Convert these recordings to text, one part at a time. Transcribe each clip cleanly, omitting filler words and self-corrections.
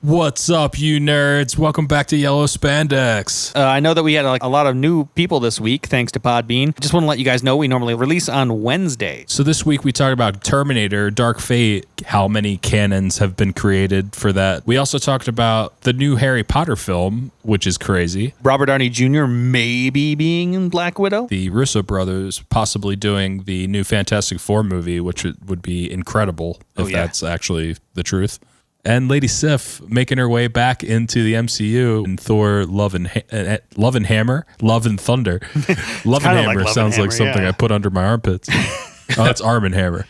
What's up, you nerds? Welcome back to Yellow Spandex. I know that we had a lot of new people this week, thanks to Podbean. Just want to let you guys know we normally release on Wednesday. So this week we talked about Terminator, Dark Fate, how many canons have been created for that. We also talked about the new Harry Potter film, which is crazy. Robert Downey Jr. maybe being in Black Widow. The Russo Brothers possibly doing the new Fantastic Four movie, which would be incredible if that's actually the truth. And Lady Sif making her way back into the MCU in Thor Love and Hammer. Love and Thunder. Love and Hammer sounds like something I put under my armpits. Oh, that's Arm and Hammer.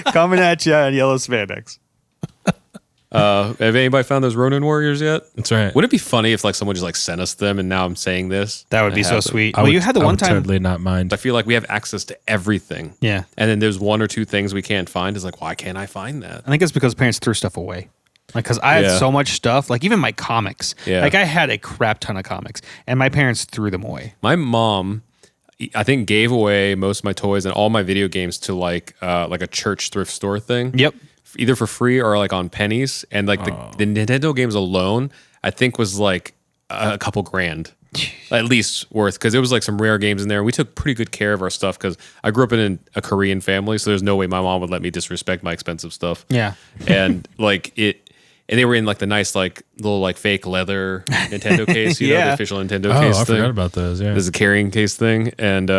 coming at you on Yellow Spandex. Have anybody found those Ronin Warriors yet? That's right. Wouldn't it be funny if someone just sent us them and now I'm saying this? That would be so sweet. I You had the one time. Totally not mind. I feel like we have access to everything. Yeah. And then there's one or two things we can't find. It's like, why can't I find that? I think it's because parents threw stuff away. Like, because I had so much stuff, like even my comics. Yeah. Like I had a crap ton of comics and my parents threw them away. My mom, I think, gave away most of my toys and all my video games to like a church thrift store thing. Yep. Either for free or like on pennies. And like the Nintendo games alone, I think was like a couple grand at least worth, because it was like some rare games in there. We took pretty good care of our stuff because I grew up in a Korean family, so there's no way my mom would let me disrespect my expensive stuff. Yeah. And like and they were in like the nice like little like fake leather Nintendo case, you know, the official Nintendo case I thing. forgot about those. Yeah. There's a carrying case thing, and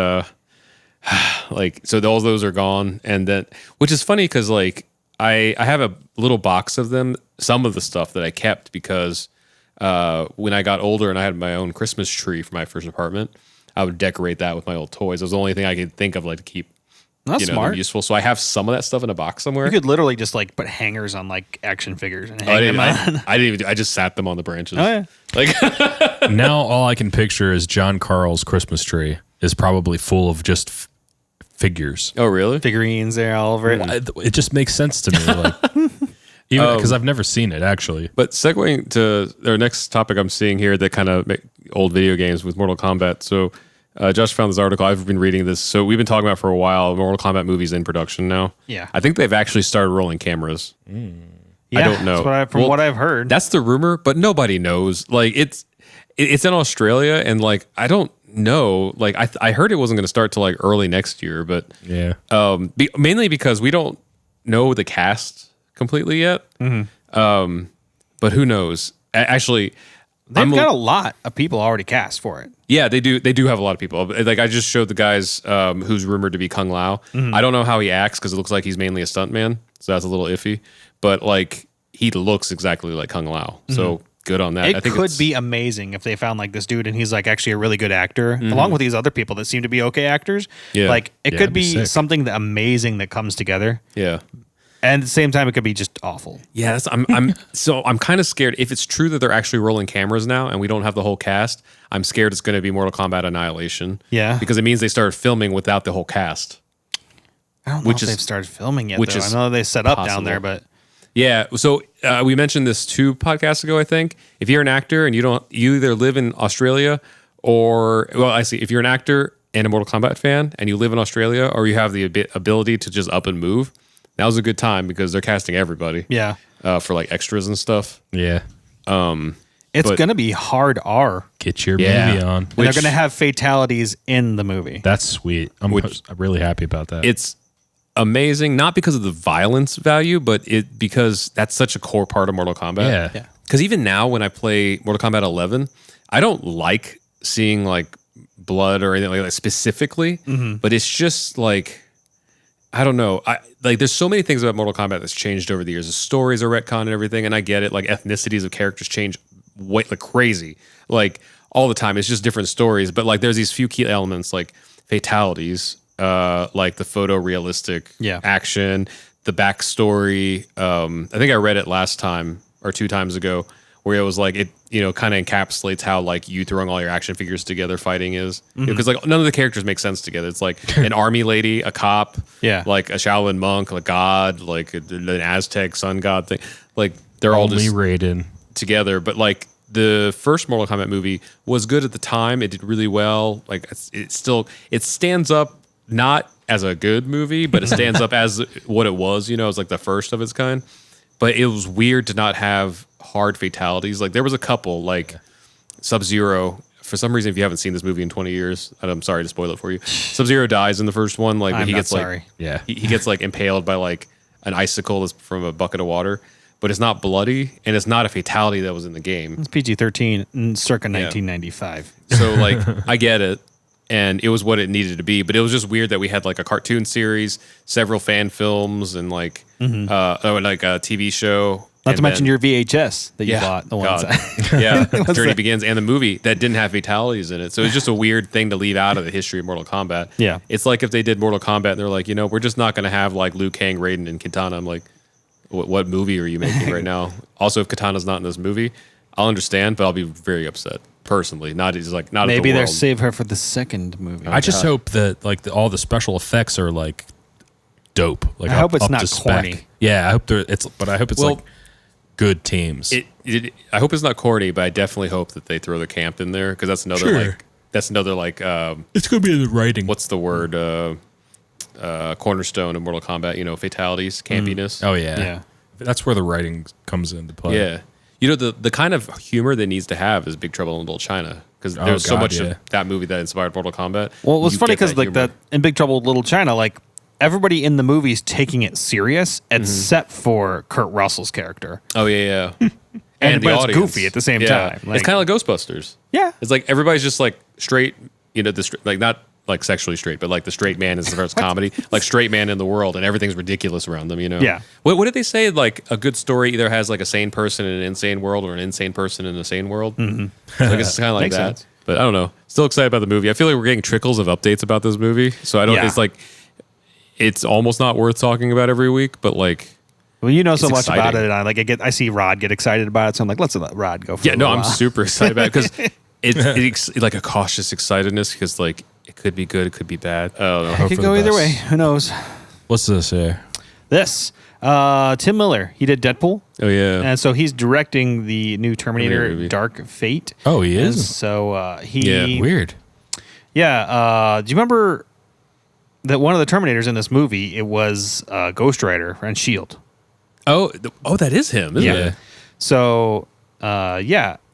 like so all those are gone. And then, which is funny because like I have a little box of them, some of the stuff that I kept because when I got older and I had my own Christmas tree for my first apartment, I would decorate that with my old toys. It was the only thing I could think of like to keep smart. useful. So I have some of that stuff in a box somewhere. You could literally just like put hangers on like action figures and I hang them on. didn't even I just sat them on the branches. Oh yeah. Like Now all I can picture is John Carl's Christmas tree is probably full of just figures. Oh really? Figurines there all over it. It just makes sense to me. Like, even because I've never seen it actually. But segueing to our next topic I'm seeing here that kind of make old video games with Mortal Kombat. So Josh found this article. I've been reading this. So we've been talking about for a while. Mortal Kombat movies in production now. Yeah. I think they've actually started rolling cameras. Yeah, I don't know. That's what I've heard. That's the rumor, but nobody knows. Like it's in Australia, and like I don't know. Like I heard it wasn't going to start till like early next year, but Yeah. mainly because we don't know the cast completely yet. Mm-hmm. But who knows? Actually, They've got a lot of people already cast for it. yeah, they do. They do have a lot of people. Like I just showed the guys who's rumored to be Kung Lao. Mm-hmm. I don't know how he acts because it looks like he's mainly a stuntman, so that's a little iffy. But like he looks exactly like Kung Lao, so good on that. It I think could be amazing if they found like this dude and he's like actually a really good actor, along with these other people that seem to be okay actors. Yeah. Like it Yeah, could it'd be be sick. something amazing that comes together. Yeah. And at the same time, it could be just awful. Yeah, I'm kind of scared if it's true that they're actually rolling cameras now and we don't have the whole cast. I'm scared it's going to be Mortal Kombat Annihilation. Yeah. because it means they started filming without the whole cast. I don't know if they've started filming yet. which Though. is I know they set up down possible. there, but Yeah, so we mentioned this 2 podcasts ago, I think. If you're an actor and you either live in Australia if you're an actor and a Mortal Kombat fan and you live in Australia or you have the ability to just up and move, now's a good time because they're casting everybody. yeah, For like extras and stuff. Yeah. it's But- going to be hard R. Get your Yeah. movie on. And they're going to have fatalities in the movie. That's sweet. I'm really happy about that. It's amazing, not because of the violence value, but because that's such a core part of Mortal Kombat. Yeah. Because even now, when I play Mortal Kombat 11, I don't like seeing like blood or anything like that specifically, but it's just like I don't know. There's so many things about Mortal Kombat that's changed over the years. The stories are retconned and everything, and I get it. Like ethnicities of characters change like crazy, like all the time. It's just different stories, but like there's these few key elements like fatalities. Like the photorealistic action, the backstory. I think I read it last time or 2 times ago, where it was like it, kind of encapsulates how like you throwing all your action figures together fighting is, because like none of the characters make sense together. It's like an army lady, a cop, like a Shaolin monk, a god, like an Aztec sun god thing. Like they're all Only just Raiden together, but like. The first Mortal Kombat movie was good at the time. It did really well. Like it stands up not as a good movie, but it stands up as what it was. It was like the first of its kind. but it was weird to not have hard fatalities. Like there was a couple, like Sub-Zero. For some reason, if you haven't seen this movie in 20 years, and I'm sorry to spoil it for you, Sub-Zero dies in the first one. Like I'm he not gets sorry. he gets like impaled by like an icicle that's from a bucket of water, but it's not bloody and it's not a fatality that was in the game. It's PG-13, circa 1995. So like I get it, and it was what it needed to be, but it was just weird that we had like a cartoon series, several fan films, and like like a TV show. Not to mention your VHS that you bought. The ones Journey Begins, and the movie that didn't have fatalities in it. So it's just a weird thing to leave out of the history of Mortal Kombat. Yeah. It's like if they did Mortal Kombat and they're like, we're just not going to have like Liu Kang, Raiden, and Kitana. I'm like, what movie are you making right now? Also, if Kitana's not in this movie, I'll understand, but I'll be very upset personally. Not Maybe at the they'll world. save her for the second movie. I just hope that like all the special effects are like dope. Like I hope it's up not to spec. corny. Yeah, I hope I hope it's like good teams. I hope it's not corny, but I definitely hope that they throw the camp in there because that's another it's gonna be in the writing. what's the word cornerstone of Mortal Kombat? Fatalities, campiness. Oh yeah, Yeah. That's where the writing comes into play. Yeah. The kind of humor that needs to have is Big Trouble in Little China because there's so God, much yeah. of that movie that inspired Mortal Kombat. Well, it was You funny get because like humor. that in Big Trouble in Little China, like everybody in the movie's taking it serious except for Kurt Russell's character. Oh yeah. And the but it's audience. goofy at the same time. It's Like- kind of like Ghostbusters. Yeah. It's like everybody's just like straight, like not like sexually straight, but like the straight man is the first comedy, like straight man in the world, and everything's ridiculous around them. Yeah. What did they say? Like a good story either has like a sane person in an insane world or an insane person in a sane world. Mm-hmm. So I guess it's kind of like Makes that. sense. But I don't know. Still excited about the movie. I feel like we're getting trickles of updates about this movie. So I don't. Yeah. It's like it's almost not worth talking about every week, but like. Well, you know so It's much about exciting. it, and I see Rod get excited about it, so I'm like, let's let Rod go. For Yeah, a no, little I'm while. super excited about it because it's like a cautious excitedness because like it could be good, it could be bad. Oh, no. It Hope could for go the either best. way. Who knows? What's this here? This Tim Miller, he did Deadpool, Oh yeah, and so he's directing the new Terminator Terminator movie. Dark Fate. Oh, he And is. so Yeah, Weird. Yeah. Do you remember that one of the Terminators in this movie? It was Ghost Rider and Shield. oh, that is him, isn't Yeah. it? So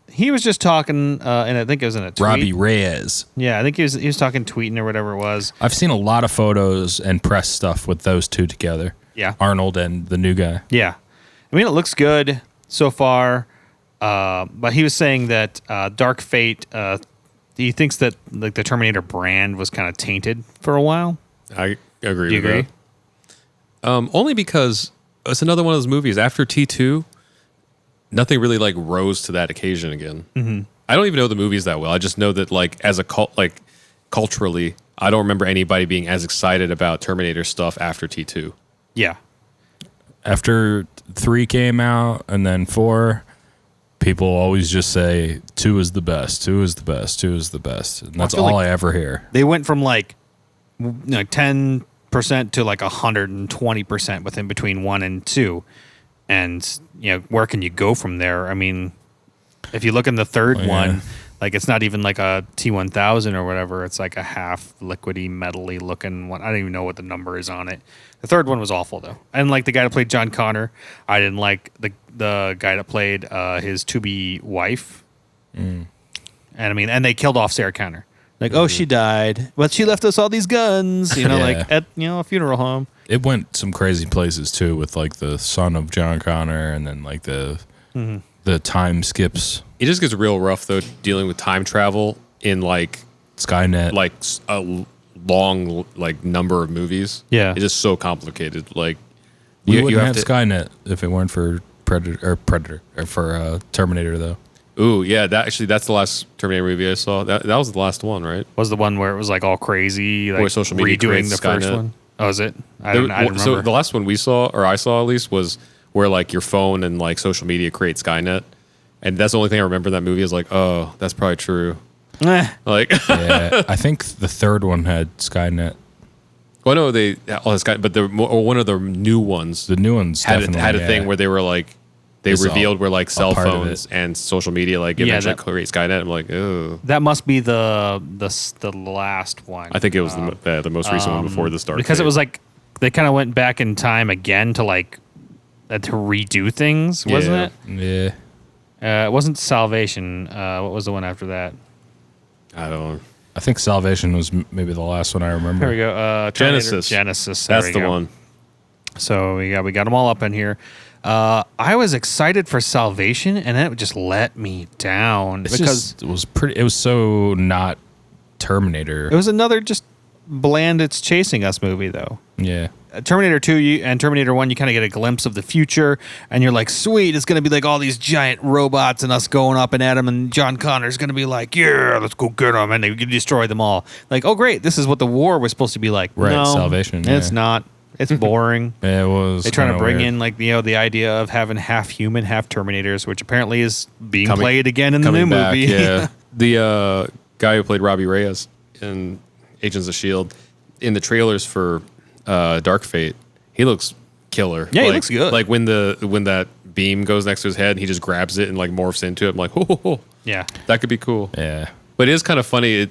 he was just talking, and I think it was in a tweet. Robbie Reyes. Yeah, I think he was talking, tweeting or whatever it was. I've seen a lot of photos and press stuff with those two together. Yeah. Arnold and the new guy. Yeah. I mean, it looks good so far. But he was saying that Dark Fate, he thinks that like the Terminator brand was kind of tainted for a while. I agree. Do you with agree? that. Only because it's another one of those movies. After T2, nothing really like rose to that occasion again. Mm-hmm. I don't even know the movies that well. I just know that like as a cult, like culturally, I don't remember anybody being as excited about Terminator stuff after T2. Yeah. After 3 came out and then 4, people always just say 2 is the best, 2 is the best, 2 is the best. And that's feel all like- I ever hear. They went from like 10% to like 120% within between 1 and 2. And, where can you go from there? I mean, if you look in the third one, like it's not even like a T1000 or whatever. It's like a half liquidy, metally looking one. I don't even know what the number is on it. The third one was awful though. I didn't like the guy that played John Connor. I didn't like the guy that played his to-be wife. And I mean, and they killed off Sarah Connor. Like, oh, she died, but she left us all these guns. Yeah. Like at a funeral home. It went some crazy places too with like the son of John Connor and then like the time skips, It just gets real rough though dealing with time travel in like Skynet. a long like number of movies. Yeah. It's just so complicated. Like we you wouldn't have have to. Skynet if it weren't for Predator or for Terminator though. Ooh, yeah. That's the last Terminator movie I saw. That was the last one, right? Was the one where it was like all crazy, like Where social media redoing creates the first Skynet. one? Oh, is it? I didn't remember. So the last one we saw, or I saw at least, was where like your phone and like social media create Skynet, and that's the only thing I remember in that movie is like, oh, that's probably true. Like, Yeah, I think the third one had Skynet. well, no, they all has Skynet, but one of the new ones The new ones had definitely a thing where they were like. They It's revealed where like cell part of phones it. and social media like Yeah, eventually that- create Skynet. I'm like, oh, That must be the last one. I think it was the most recent one before the start. because it was like they kind of went back in time again to like to redo things, wasn't Yeah. it? It wasn't Salvation. What was the one after that? I don't know. I think Salvation was maybe the last one I remember. Here we go. Genesis. Genesis. That's the one. So we got them all up in here. I was excited for Salvation, and it just let me down It was so not Terminator. it was another just bland "it's chasing us" movie, though. Yeah. Terminator 2 and Terminator 1, you kind of get a glimpse of the future, and you're like, sweet, it's going to be like all these giant robots and us going up and at them, and John Connor's going to be like, yeah, let's go get them, and they destroy them all. Like, oh, great, this is what the war was supposed to be like. Right, no, Salvation. It's not. It's boring. Yeah, it was. They're trying to bring weird. in, like, the idea of having half human, half Terminators, which apparently is being played again in the new back, movie. Yeah. The guy who played Robbie Reyes in Agents of S.H.I.E.L.D., in the trailers for Dark Fate, he looks killer. Yeah, he looks good. Like when that beam goes next to his head and he just grabs it and like morphs into it. I'm like, oh, Yeah. that could be cool. Yeah. But it is kind of funny.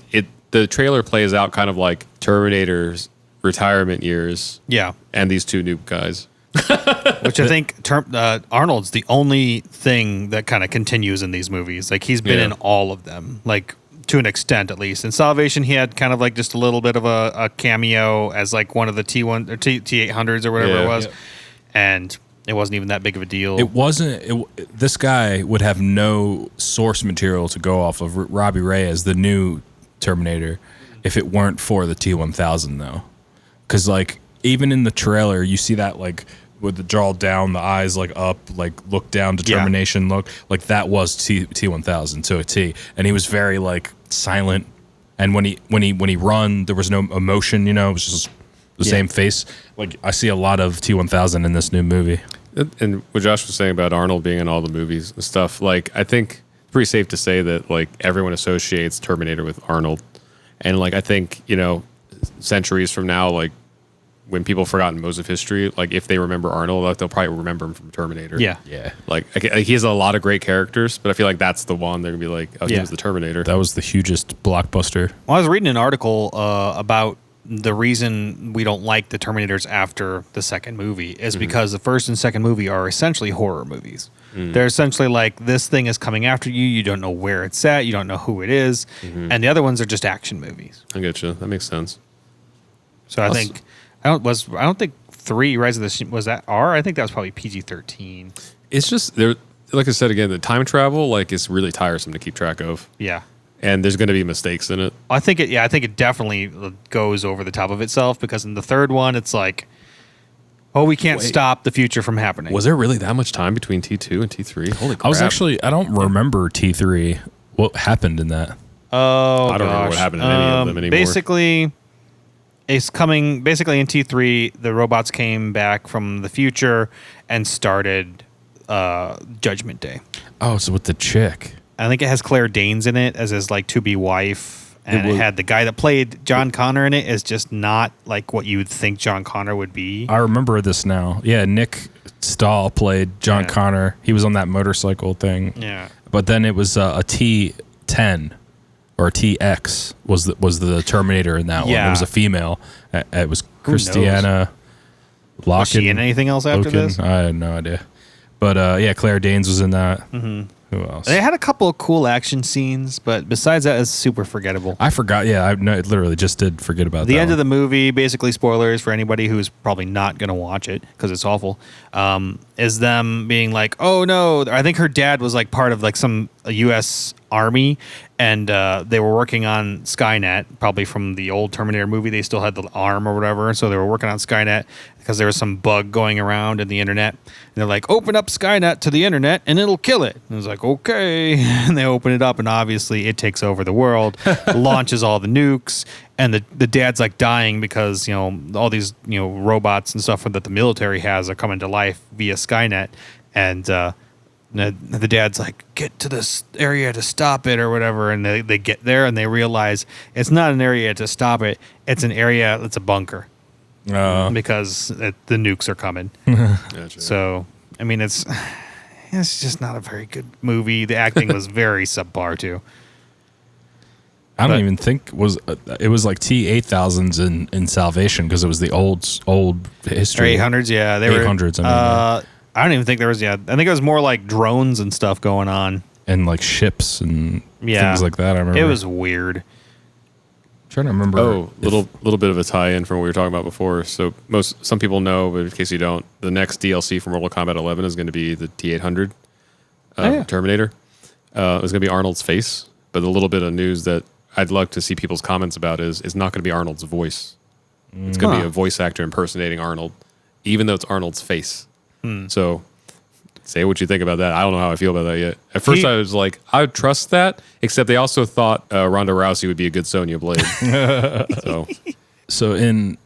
The trailer plays out kind of like Terminator's retirement years. Yeah. And these two new guys. Which I think Arnold's the only thing that kind of continues in these movies. Like, he's been in all of them, like, to an extent at least. In Salvation, he had kind of like just a little bit of a cameo as like one of the T1 or T800s or whatever it was. Yeah. And it wasn't even that big of a deal. It wasn't. This guy would have no source material to go off of. Robbie Reyes, the new Terminator, if it weren't for the T1000 though. Because like even in the trailer, you see that like with the jaw down, the eyes like up, like look down, determination look, like that was T1000 to a T, and he was very like silent, and when he run, there was no emotion, you know, it was just the same face. Like I see a lot of T1000 in this new movie. And what Josh was saying about Arnold being in all the movies and stuff, like I think it's pretty safe to say that like everyone associates Terminator with Arnold, and like I think, you know, centuries from now, like when people have forgotten most of history, like if they remember Arnold, like, they'll probably remember him from Terminator. Yeah. Like he has a lot of great characters, but I feel like that's the one they're gonna be like, oh, he was the Terminator. That was the hugest blockbuster. Well, I was reading an article about the reason we don't like the Terminators after the second movie is because the first and second movie are essentially horror movies. They're essentially like, this thing is coming after you. You don't know where it's at. You don't know who it is. And the other ones are just action movies. I get you. That makes sense. So I think I don't think 3 Rise of the was that R. I think that was probably PG-13. It's just there. Like I said again, the time travel like is really tiresome to keep track of. Yeah. And there's going to be mistakes in it. I think it definitely goes over the top of itself, because in the third one, it's like, oh, we can't stop the future from happening. Was there really that much time between T2 and T3? Holy crap. I don't remember T3. What happened in that? Oh, I don't remember what happened in any of them anymore. Basically in T3, the robots came back from the future and started Judgment Day. Oh, so with the chick. I think it has Claire Danes in it as his like to-be wife, and it had the guy that played John Connor in it is just not like what you would think John Connor would be. I remember this now. Yeah, Nick Stahl played John Connor. He was on that motorcycle thing. Yeah. But then it was a T10 or a TX was the Terminator in that one. It was a female. It was Christiana Loken. Was she in anything else after this? I had no idea. But yeah, Claire Danes was in that. Mm-hmm. Who else? They had a couple of cool action scenes, but besides that, it's super forgettable. I forgot. Yeah, I literally just did forget about that. The end of the movie, basically spoilers for anybody who's probably not going to watch it because it's awful, is them being like, oh no, I think her dad was like part of like some U.S. Army, and they were working on Skynet, probably from the old Terminator movie. They still had the arm or whatever, so they were working on Skynet because there was some bug going around in the internet. And they're like, open up Skynet to the internet and it'll kill it. And it was like, okay. And they open it up, and obviously it takes over the world, launches all the nukes, and the dad's like dying because, you know, all these, you know, robots and stuff that the military has are coming to life via Skynet. And the dad's like, get to this area to stop it or whatever. And they get there and they realize it's not an area to stop it. It's an area that's a bunker. Because the nukes are coming. Gotcha. So, I mean, it's just not a very good movie. The acting was very subpar too. I don't even think it was like T8000s in Salvation because it was the old history. Or 800s, yeah, they 800s. were. I don't even think there was. Yeah, I think it was more like drones and stuff going on, and like ships and things like that. I remember it was weird. Trying to remember. Oh, little bit of a tie-in from what we were talking about before. So some people know, but in case you don't, the next DLC for Mortal Kombat 11 is going to be the T-800 Terminator. It's going to be Arnold's face, but the little bit of news that I'd like to see people's comments about is it's not going to be Arnold's voice. It's going to be a voice actor impersonating Arnold, even though it's Arnold's face. So say what you think about that. I don't know how I feel about that yet. At first, I was like, I would trust that, except they also thought Ronda Rousey would be a good Sonya Blade. So in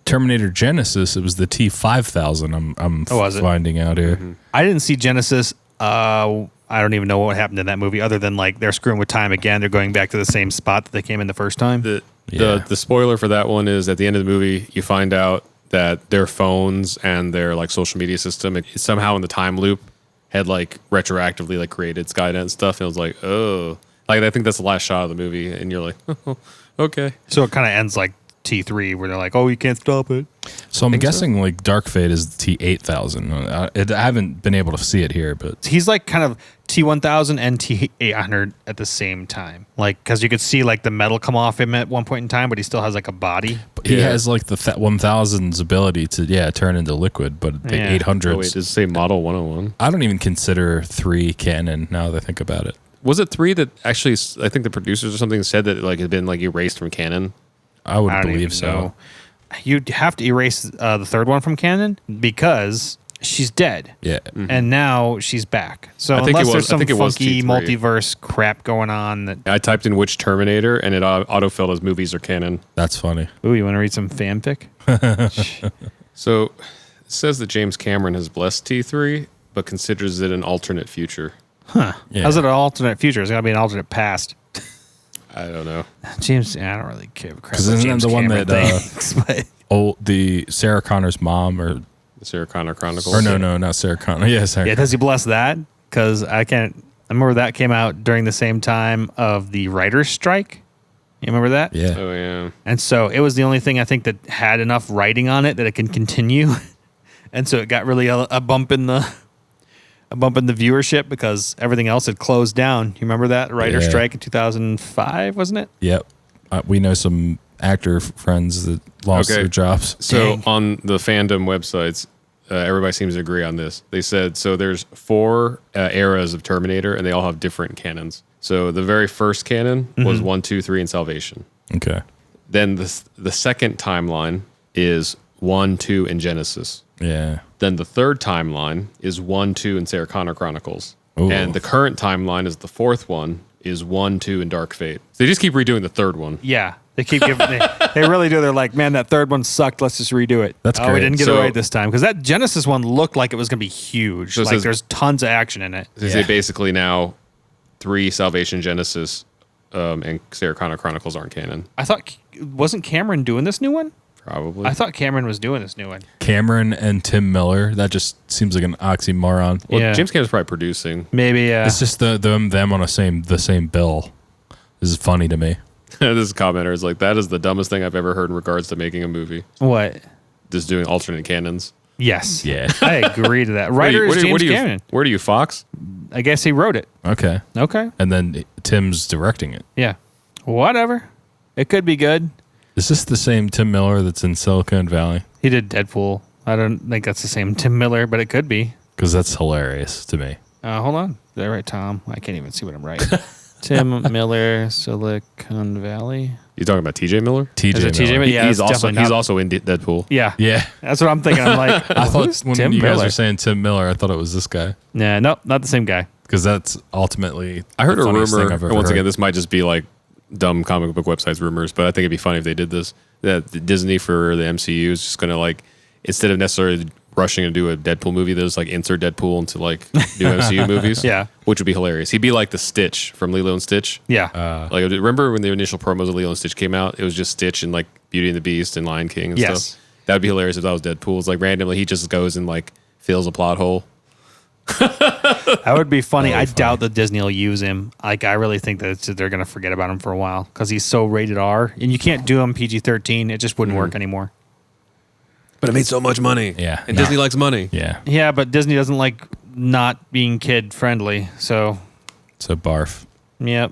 Terminator Genesis, it was the T-5000. I'm finding out here. Mm-hmm. I didn't see Genesis. I don't even know what happened in that movie, other than like they're screwing with time again. They're going back to the same spot that they came in the first time. The spoiler for that one is at the end of the movie, you find out that their phones and their like social media system, it somehow in the time loop had like retroactively like created Skynet and stuff. And it was like, oh, like I think that's the last shot of the movie, and you're like, oh, okay. So it kind of ends like T3, where they're like, oh, you can't stop it. So I'm guessing like Dark Fate is the T-8000. I haven't been able to see it here, but he's like kind of T-1000 and T-800 at the same time, like because you could see like the metal come off him at one point in time, but he still has like a body. But he has like the 1000's ability to turn into liquid, but the 800s. Oh, wait, does it say Model 101? I don't even consider 3 canon now that I think about it. Was it 3 that actually? I think the producers or something said that like it had been like erased from canon. I would believe so. Know. You'd have to erase the third one from canon because she's dead. Yeah. Mm-hmm. And now she's back. So unless there's some funky multiverse crap going on. I typed in which Terminator, and it autofilled as movies or canon. That's funny. Ooh, you want to read some fanfic? So it says that James Cameron has blessed T3, but considers it an alternate future. Huh. Yeah. How's it an alternate future? It's got to be an alternate past. I don't know. James, I don't really care. Because isn't that the one that the Sarah Connor's mom or the Sarah Connor Chronicles? Or no, not Sarah Connor. Yeah, Sarah. Yeah, does he bless that? Because I remember that came out during the same time of the writer's strike. You remember that? Yeah. Oh yeah. And so it was the only thing I think that had enough writing on it that it can continue, and so it got really a bump in the. A bump in the viewership because everything else had closed down. You remember that writer's strike in 2005, wasn't it? Yep. We know some actor friends that lost their jobs. So on the fandom websites, everybody seems to agree on this. They said, so there's 4 eras of Terminator, and they all have different canons. So the very first canon was 1, 2, 3, and Salvation. Okay. Then the second timeline is 1, 2, and Genesis. Yeah. Then the third timeline is 1, 2, and Sarah Connor Chronicles. Ooh. And the current timeline is the fourth one is 1, 2, and Dark Fate. So they just keep redoing the third one. Yeah. They keep giving. They really do. They're like, man, that third one sucked. Let's just redo it. That's great. We didn't get it right this time because that Genesis one looked like it was going to be huge. So like there's tons of action in it. They say basically now 3 Salvation Genesis and Sarah Connor Chronicles aren't canon. I thought, wasn't Cameron doing this new one? Probably. I thought Cameron was doing this new one. Cameron and Tim Miller. That just seems like an oxymoron. Well, James Cameron's probably producing. Maybe, yeah. It's just them on the same bill. This is funny to me. This commenter is like, that is the dumbest thing I've ever heard in regards to making a movie. What? Just doing alternate canons. Yes. Yeah. I agree to that. Writer is James Cameron. Where do you, Fox? I guess he wrote it. Okay. And then Tim's directing it. Yeah. Whatever. It could be good. Is this the same Tim Miller that's in Silicon Valley? He did Deadpool. I don't think that's the same Tim Miller, but it could be. Because that's hilarious to me. Hold on. Is that right, Tom? I can't even see what I'm writing. Tim Miller, Silicon Valley. You talking about TJ Miller? TJ Miller. Yeah, he's also in Deadpool. Yeah. Yeah. That's what I'm thinking. I'm like, I thought when Tim you guys Miller? were saying Tim Miller, I thought it was this guy. Yeah, no, not the same guy. Because that's ultimately I heard the a funniest thing rumor, I've ever and once heard. again, this might just be like dumb comic book websites rumors, but I think it'd be funny if they did this. That Disney for the MCU is just going to like, instead of necessarily rushing to do a Deadpool movie, they'll just like insert Deadpool into like new MCU movies. Yeah. Which would be hilarious. He'd be like the Stitch from Lilo and Stitch. Yeah. Like, remember when the initial promos of Lilo and Stitch came out? It was just Stitch and like Beauty and the Beast and Lion King and stuff. That would be hilarious if that was Deadpool. It's like randomly he just goes and like fills a plot hole. That would be funny. I doubt that Disney will use him. Like, I really think that they're going to forget about him for a while because he's so rated R, and you can't do him PG-13. It just wouldn't work anymore. But it made so much money. Yeah. And Disney likes money. Yeah. Yeah, but Disney doesn't like not being kid friendly. So, barf. yep.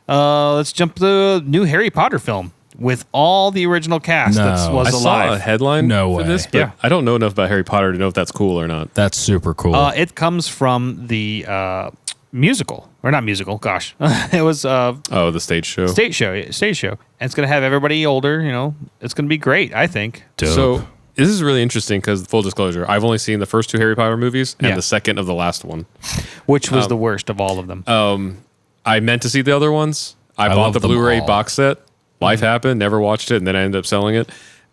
Let's jump to the new Harry Potter film with all the original cast No. that was I saw a alive. headline No for way. this, but Yeah. I don't know enough about Harry Potter to know if that's cool or not. That's super cool. It comes from the musical, or not musical. Gosh, it was Oh, the stage show. stage show, and it's gonna have everybody older. You know, it's gonna be great. I think. Dope. So this is really interesting because, full disclosure, I've only seen the first 2 Harry Potter movies and Yeah. the second of the last one. Which was the worst of all of them? I meant to see the other ones. I bought love the them Blu-ray all. box set. Life happened. Never watched it, and then I ended up selling it.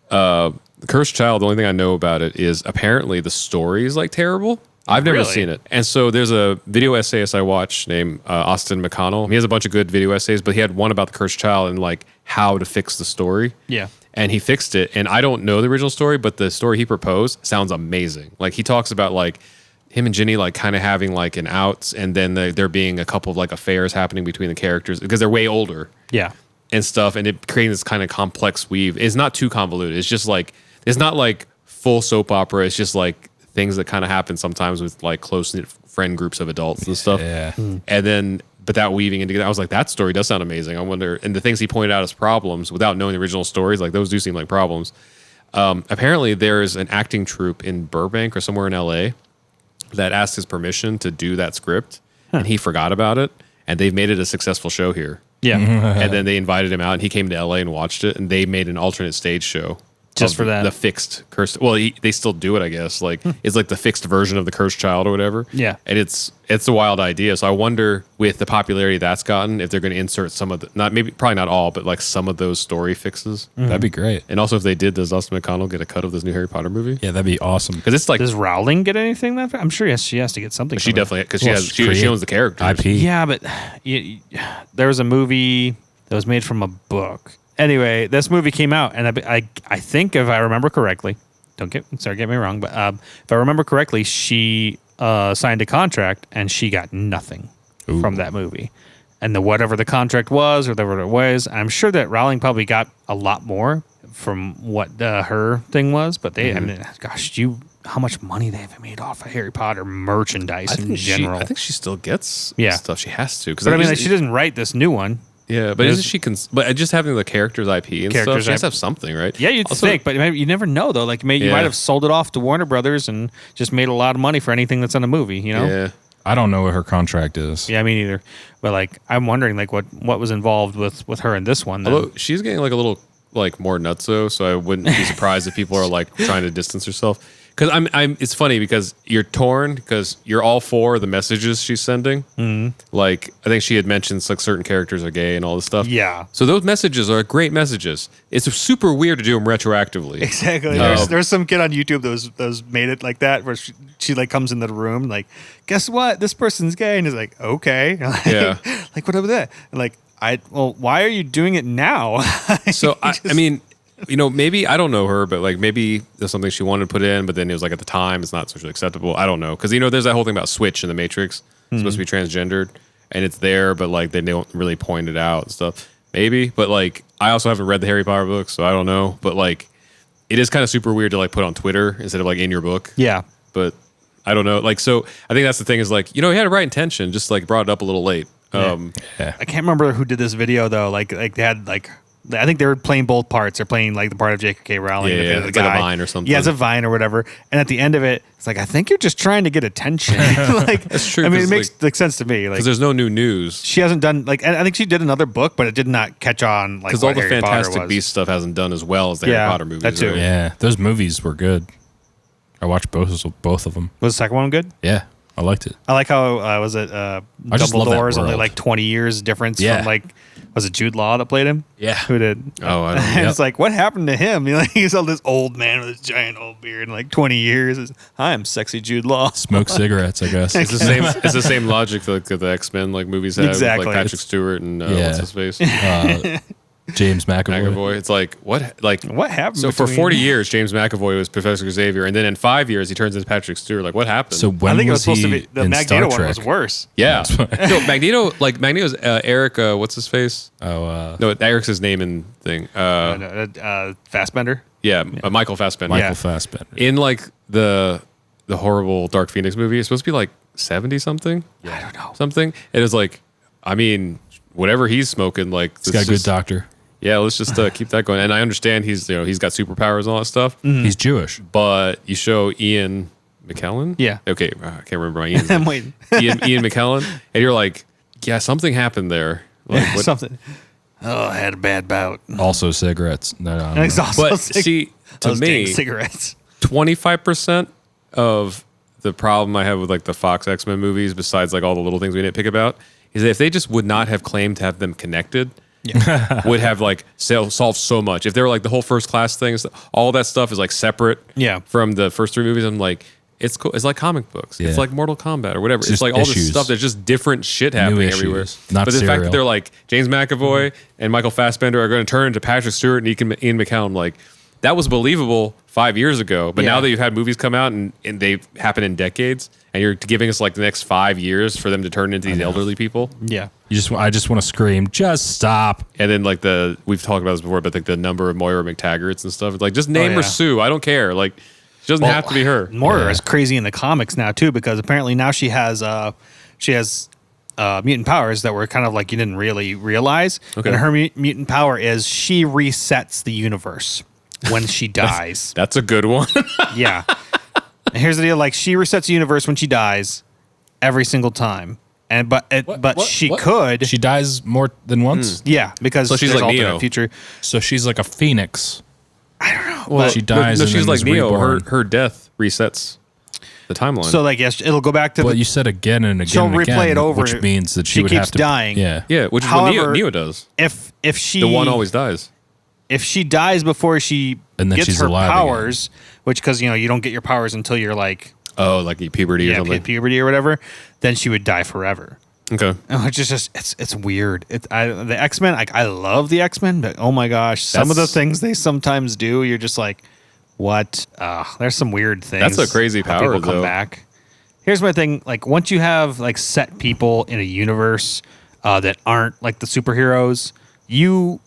The Cursed Child. The only thing I know about it is apparently the story is like terrible. I've never Really? seen it, and so there's a video essayist I watch named Austin McConnell. He has a bunch of good video essays, but he had one about the Cursed Child and like how to fix the story. Yeah. And he fixed it. And I don't know the original story, but the story he proposed sounds amazing. Like he talks about like him and Ginny like kind of having like an outs, and then there being a couple of like affairs happening between the characters because they're way older Yeah. and stuff, and it creating this kind of complex weave. It's not too convoluted. It's just like it's not like full soap opera. It's just like things that kind of happen sometimes with like close knit friend groups of adults and stuff. Yeah. And then, but that weaving into, I was like, that story does sound amazing. I wonder, and the things he pointed out as problems without knowing the original stories, like those do seem like problems. Apparently, there's an acting troupe in Burbank or somewhere in LA that asked his permission to do that script, and he forgot about it, and they've made it a successful show here. Yeah. And then they invited him out, and he came to LA and watched it, and they made an alternate stage show. Just of for that. the fixed cursed. Well, they still do it, I guess. Like it's like the fixed version of the Cursed Child or whatever. Yeah. and it's a wild idea. So I wonder, with the popularity that's gotten, if they're going to insert some of the probably not all, but like some of those story fixes. That'd be great. And also, if they did, does Austin McConnell get a cut of this new Harry Potter movie? Yeah, that'd be awesome. Because it's like Does Rowling get anything? That I'm sure she has to get something. she from it. definitely because Well, she owns the characters. IP. Yeah, but there was a movie that was made from a book. Anyway, this movie came out, and I think if I remember correctly, get me wrong, but if I remember correctly, she signed a contract and she got nothing from that movie. And whatever the contract was or whatever it was, I'm sure that Rowling probably got a lot more from what her thing was. But they, I mean, gosh, how much money they've made off of Harry Potter merchandise in general. I think she still gets Yeah. stuff. She has to. But I mean, like, she doesn't write this new one. Yeah, but isn't she? But just having the characters IP and stuff, she has to have something, right? Yeah, you'd Also- think, but you never know though. Like maybe you Yeah. might have sold it off to Warner Brothers and just made a lot of money for anything that's in a movie. You know? Yeah. I don't know what her contract is. Yeah, me neither. But like, I'm wondering like what was involved with her in this one. Then. Although she's getting like a little like more nutso, so I wouldn't be surprised if people are like trying to distance herself. Because I'm. It's funny because you're torn because you're all for the messages she's sending. Mm-hmm. Like I think she had mentioned like certain characters are gay and all this stuff. Yeah. So those messages are great messages. It's super weird to do them retroactively. Exactly. There's some kid on YouTube that was made it like that, where she like comes into the room like, guess what? This person's gay, and is like, okay. Yeah. Like what about that? And like why are you doing it now? So I mean, you know, maybe I don't know her, but like maybe there's something she wanted to put in, but then it was like at the time it's not socially acceptable. I don't know because you know there's that whole thing about Switch in the Matrix. It's supposed to be transgendered, and it's there, but like they don't really point it out and stuff. Maybe, but like I also haven't read the Harry Potter books, so I don't know. But like it is kind of super weird to like put on Twitter instead of like in your book. Yeah. But I don't know. Like so, I think that's the thing is like you know he had a right intention, just like brought it up a little late. Yeah. I can't remember who did this video though. Like they had like. I think they were playing both parts. They're playing like the part of J.K. Rowling. Yeah, the it's guy. like a Vine or something. Yeah, it's a Vine or whatever. And at the end of it, it's like, I think you're just trying to get attention. Like, That's true, I mean, it 'cause, makes like, sense to me. Like, because there's no new news. she hasn't done like, and I think she did another book, but it did not catch on. Like, Because all what the Harry Potter Fantastic was. Beasts stuff hasn't done as well as the Yeah, Harry Potter movies. that too. right? Yeah, those movies were good. I watched both of them. Was the second one good? Yeah, I liked it. I like how was it just love that Dumbledore's only world. like 20 years difference Yeah. from like was it Jude Law that played him? Yeah. Who did? Oh, I don't And know. it's like, what happened to him? You know, he's all this old man with this giant old beard in like 20 years. Hi, I'm sexy Jude Law. Smoke cigarettes, I guess. It's the same. It's the same logic that the X-Men like movies have. Exactly. With, like Patrick It's- Stewart and Yeah. what's his face, James McAvoy. McAvoy. It's like what? Like What happened? So for between- 40 years, James McAvoy was Professor Xavier, and then in 5 years, he turns into Patrick Stewart. Like what happened? So when I think it was was supposed to he be the in Magneto Star one was Trek? worse. yeah, no, Magneto's Eric. What's his face? Oh, No, Eric's his name and thing. Fassbender. Yeah, Michael Fassbender. Michael Fassbender. In like the horrible Dark Phoenix movie, it's supposed to be like 70 something. Yeah. I don't know. Something. It is like, I mean, whatever he's smoking, like He's got a good doctor. Yeah, let's just keep that going. And I understand he's got superpowers and all that stuff. He's Jewish. But you show Ian McKellen. Yeah. Okay, I can't remember my Ian's I'm name. waiting. Ian McKellen, and you're like, yeah, something happened there. Like, what? Something. Oh, I had a bad bout. Also cigarettes. No. And it's also But see, to those me, dang cigarettes. 25% of the problem I have with like the Fox X-Men movies, besides like all the little things we didn't pick about, is that if they just would not have claimed to have them connected, would have like solved so much. If they were like the whole First Class things, all that stuff is like separate from the first three movies. I'm like, it's cool. It's like comic books. Yeah. It's like Mortal Kombat or whatever. It's Just like all issues. this stuff. There's just different shit happening everywhere. Not but the fact serial. that they're like James McAvoy and Michael Fassbender are going to turn into Patrick Stewart and Ian McKellen, like that was believable 5 years ago. But now that you've had movies come out and they happen in decades, and you're giving us like the next 5 years for them to turn into these elderly people. Yeah. I just want to scream, just stop. And then like we've talked about this before, but like the number of Moira McTaggarts and stuff. It's like just name her Sue. I don't care. Like she doesn't have to be her. Moira is crazy in the comics now too, because apparently now she has mutant powers that were kind of like you didn't really realize. Okay. And her mutant power is she resets the universe when she dies. That's a good one. Yeah. And here's the deal: like she resets the universe when she dies, every single time. And but she could. She dies more than once. Yeah, because So she's there's like alternate Neo. future. So she's like a phoenix. Well, she dies. No, and she's then like is Neo. reborn. Her death resets the timeline. So like yes, it'll go back to. Well, you said again and again. She'll and replay again, it over. which means that she would keeps have to dying. Yeah. yeah, which is what However, Neo does. if she The one always dies. if she dies before she And then gets she's her alive powers, which because you don't get your powers until you're like Oh, like puberty or something. puberty or whatever, then she would die forever. Okay. Which is just it's weird. The X-Men, I love the X-Men, but oh my gosh, some of the things they sometimes do, you're just like, what? There's some weird things. That's a crazy how power, people come though. back. Here's my thing: like once you have like set people in a universe that aren't like the superheroes, you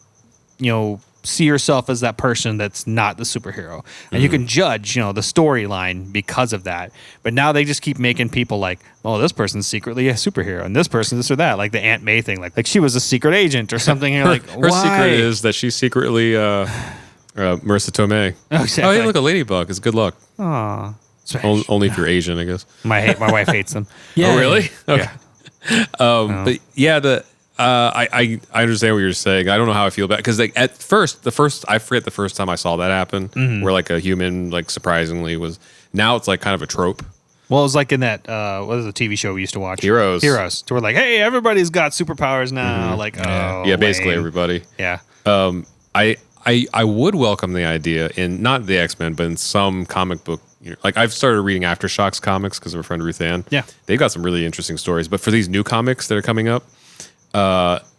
see yourself as that person that's not the superhero, and you can judge the storyline because of that. But now they just keep making people like, oh, this person's secretly a superhero, and this person this or that, like the Aunt May thing, like she was a secret agent or something. And you're like, Her why? secret is that she's secretly Marissa Tomei. Exactly. Oh, hey, look, a ladybug. It's good luck. Aw. Only if you're Asian, I guess. My wife hates them. Oh, really? Okay. Yeah. But yeah, I understand what you're saying. I don't know how I feel about it because like at first, I forget the first time I saw that happen, where like a human like surprisingly was. Now it's like kind of a trope. Well, it was like in that what is the TV show we used to watch? Heroes. To where like, hey, everybody's got superpowers now. Like, Yeah, basically lame. everybody. Yeah. I would welcome the idea in not the X-Men, but in some comic book. Like I've started reading Aftershocks comics because of our friend Ruth Ann. Yeah. They've got some really interesting stories. But for these new comics that are coming up,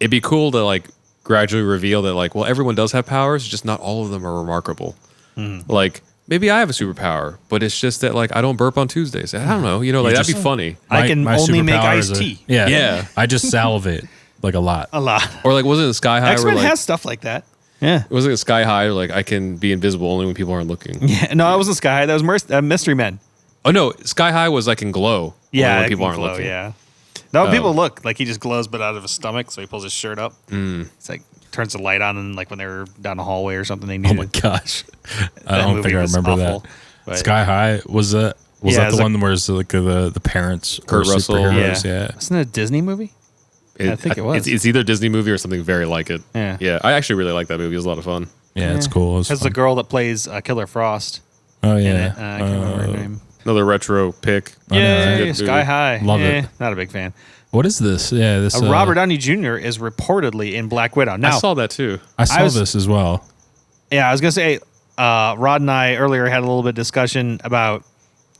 it'd be cool to like gradually reveal that like, well, everyone does have powers, just not all of them are remarkable. Like maybe I have a superpower, but it's just that like I don't burp on Tuesdays. I don't know. Like that'd be funny. I can only make superpower iced is tea. Yeah. I just salivate like a lot. A lot. Or like wasn't it Sky High? X-Men where, like, has stuff like that. Yeah. wasn't it Sky High? Like I can be invisible only when people aren't looking. Yeah. No, that wasn't Sky High. That was Mystery Men. Oh no, Sky High was I can glow. Yeah. only when it people can aren't glow, looking. Yeah. No, people look like he just glows, but out of his stomach, so he pulls his shirt up. It's like turns the light on, and like when they were down the hallway or something, they Oh needed. my gosh. I That don't movie think I was remember awful, that. but- Sky High was that Yeah, that it's the like- one where it's like the parents Kurt were Russell. superheroes? Yeah. Isn't it a Disney movie? I think it was. It's either a Disney movie or something very like it. Yeah. I actually really like that movie. It was a lot of fun. Yeah, it's cool. It was Has the fun. girl that plays Killer Frost Oh in yeah. it. I can't remember her name. Another retro pick. I know, right? Yay, Good Sky movie. High. Love it. Not a big fan. What is this? Yeah, this Robert Downey Jr. is reportedly in Black Widow. Now, I saw that too. I saw was- this as well. yeah, I was gonna say, Rod and I earlier had a little bit of discussion about,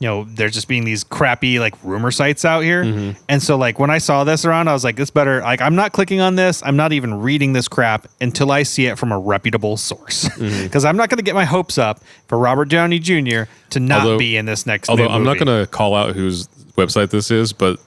there just being these crappy like rumor sites out here, and so like when I saw this around, I was like, this better. Like, I'm not clicking on this. I'm not even reading this crap until I see it from a reputable source, because I'm not gonna get my hopes up for Robert Downey Jr. to not Although- be in this next. Although new I'm not movie. going to call out whose website this is, but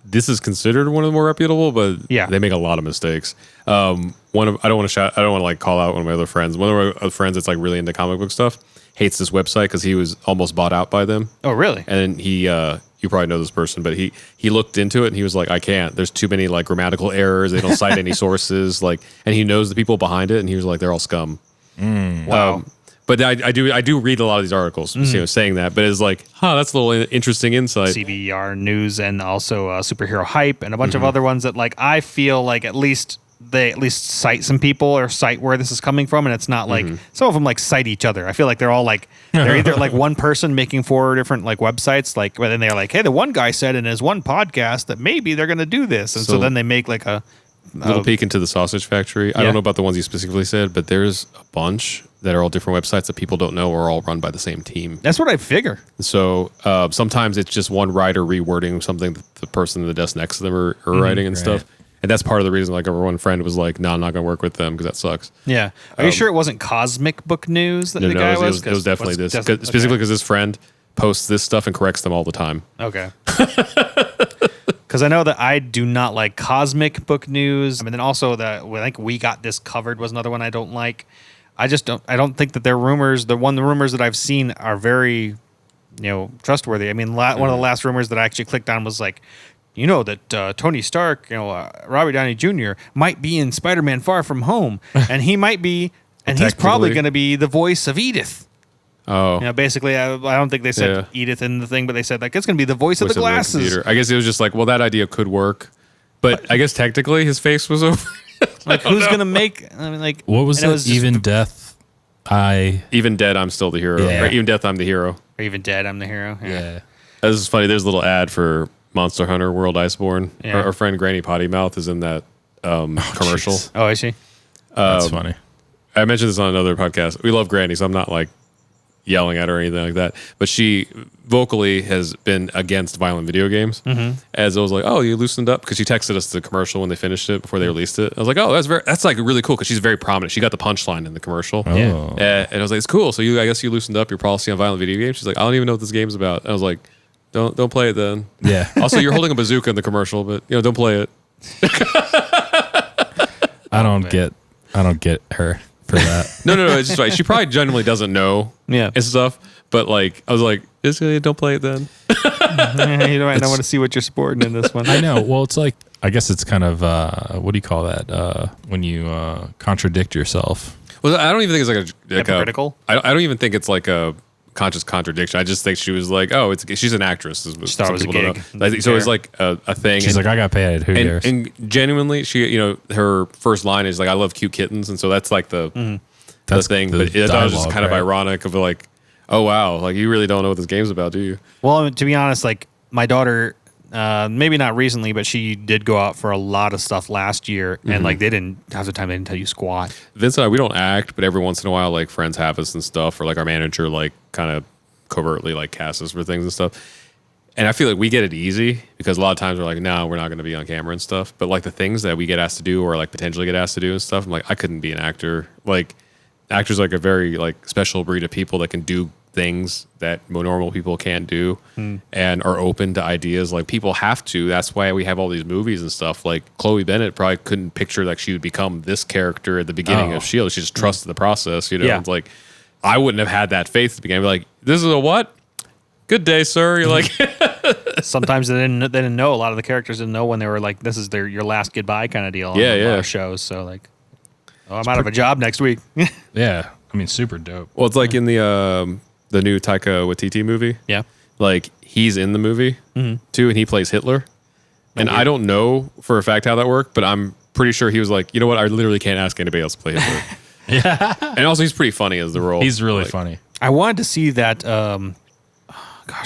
this is considered one of the more reputable, but Yeah. they make a lot of mistakes. I don't want to like call out one of my other friends. One of my other friends that's like really into comic book stuff hates this website because he was almost bought out by them. Oh, really? And then he, you probably know this person, but he looked into it and he was like, I can't. There's too many like grammatical errors. They don't cite any sources. Like, and he knows the people behind it, and he was like, they're all scum. Wow. But I do read a lot of these articles, saying that. But it's like, that's a little interesting insight. CBR News and also Superhero Hype and a bunch of other ones that like I feel like they at least cite some people or cite where this is coming from, and it's not like some of them like cite each other. I feel like they're all like they're either like one person making 4 different like websites, like, but then they're like, hey, the one guy said in his one podcast that maybe they're going to do this, and so then they make like a little peek into the sausage factory. I don't know about the ones you specifically said, but there's a bunch that are all different websites that people don't know are all run by the same team. That's what I figure. So sometimes it's just one writer rewording something that the person in the desk next to them are writing and stuff. And that's part of the reason, like, our one friend was like, no, I'm not going to work with them because that sucks. Yeah. Are you sure it wasn't Cosmic Book News that the guy was? It was definitely this. Specifically because this friend posts this stuff and corrects them all the time. Okay. Because I know that I do not like Cosmic Book News. I mean, then also I think We Got This Covered was another one I don't like. I don't think that their rumors, the rumors that I've seen are very, trustworthy. I mean, one of the last rumors that I actually clicked on was like, that Tony Stark, Robert Downey Jr. might be in Spider-Man Far From Home, and he might be, and he's probably going to be the voice of Edith. Oh. Basically, I don't think they said Edith in the thing, but they said like it's going to be the voice of the glasses. I guess it was just like, well, that idea could work, but I guess technically his face was over. Like, who's going to make? I mean, like, what was it? Even Death, Even Dead, I'm still the hero. Yeah. Or Even Death, I'm the hero. Or Even Dead, I'm the hero. Yeah. This is funny. There's a little ad for Monster Hunter World Iceborne. Yeah. Our friend Granny Potty Mouth is in that commercial. Geez. Oh, is she? That's funny. I mentioned this on another podcast. We love Granny, so I'm not like yelling at her or anything like that. But she vocally has been against violent video games. As I was like, oh, you loosened up, because she texted us the commercial when they finished it before they released it. I was like, oh, that's like really cool, because she's very prominent. She got the punchline in the commercial. Oh. And I was like, it's cool. So I guess you loosened up your policy on violent video games. She's like, I don't even know what this game's about. I was like, don't play it then. Yeah. Also, you're holding a bazooka in the commercial, but don't play it. I don't get her for that. No. It's just like she probably genuinely doesn't know. Yeah. And stuff. But like, I was like, don't play it then. You might not want to see what you're sporting in this one. I know. Well, it's like, I guess it's kind of what do you call that? When you contradict yourself. Well, I don't even think it's like Hypocritical? I don't even think it's like a conscious contradiction. I just think she was like, oh, she's an actress. She thought it was a gig. So it's like a thing. She's like, I got paid. Who cares? And genuinely, she, her first line is like, I love cute kittens. And so that's like the thing. But I thought it was just kind of ironic of like, oh, wow, like you really don't know what this game's about, do you? Well, to be honest, like my daughter, maybe not recently, but she did go out for a lot of stuff last year, and like half the time they didn't tell you squat. Vince and I, we don't act, but every once in a while, like friends have us and stuff, or like our manager, like kind of covertly like casts us for things and stuff. And I feel like we get it easy because a lot of times we're like, no, we're not going to be on camera and stuff. But like the things that we get asked to do or like potentially get asked to do and stuff, I'm like, I couldn't be an actor. Like actors are like a very like special breed of people that can do things that normal people can't do and are open to ideas. Like people have to. That's why we have all these movies and stuff. Like Chloe Bennett probably couldn't picture like she would become this character at the beginning of S.H.I.E.L.D. She just trusted the process, Yeah. It's like I wouldn't have had that faith at the beginning. I'd be like, this is a what? Good day, sir. You're like Sometimes they didn't know. A lot of the characters didn't know when they were like, this is your last goodbye kind of deal on a lot of shows. So like, I'm out of a job next week. Yeah. I mean, super dope. well, it's like in the new Taika Waititi movie. Yeah. Like he's in the movie too, and he plays Hitler. And I don't know for a fact how that worked, but I'm pretty sure he was like, you know what? I literally can't ask anybody else to play Hitler. Yeah. And also, he's pretty funny as the role. He's really Like, funny. I wanted to see that.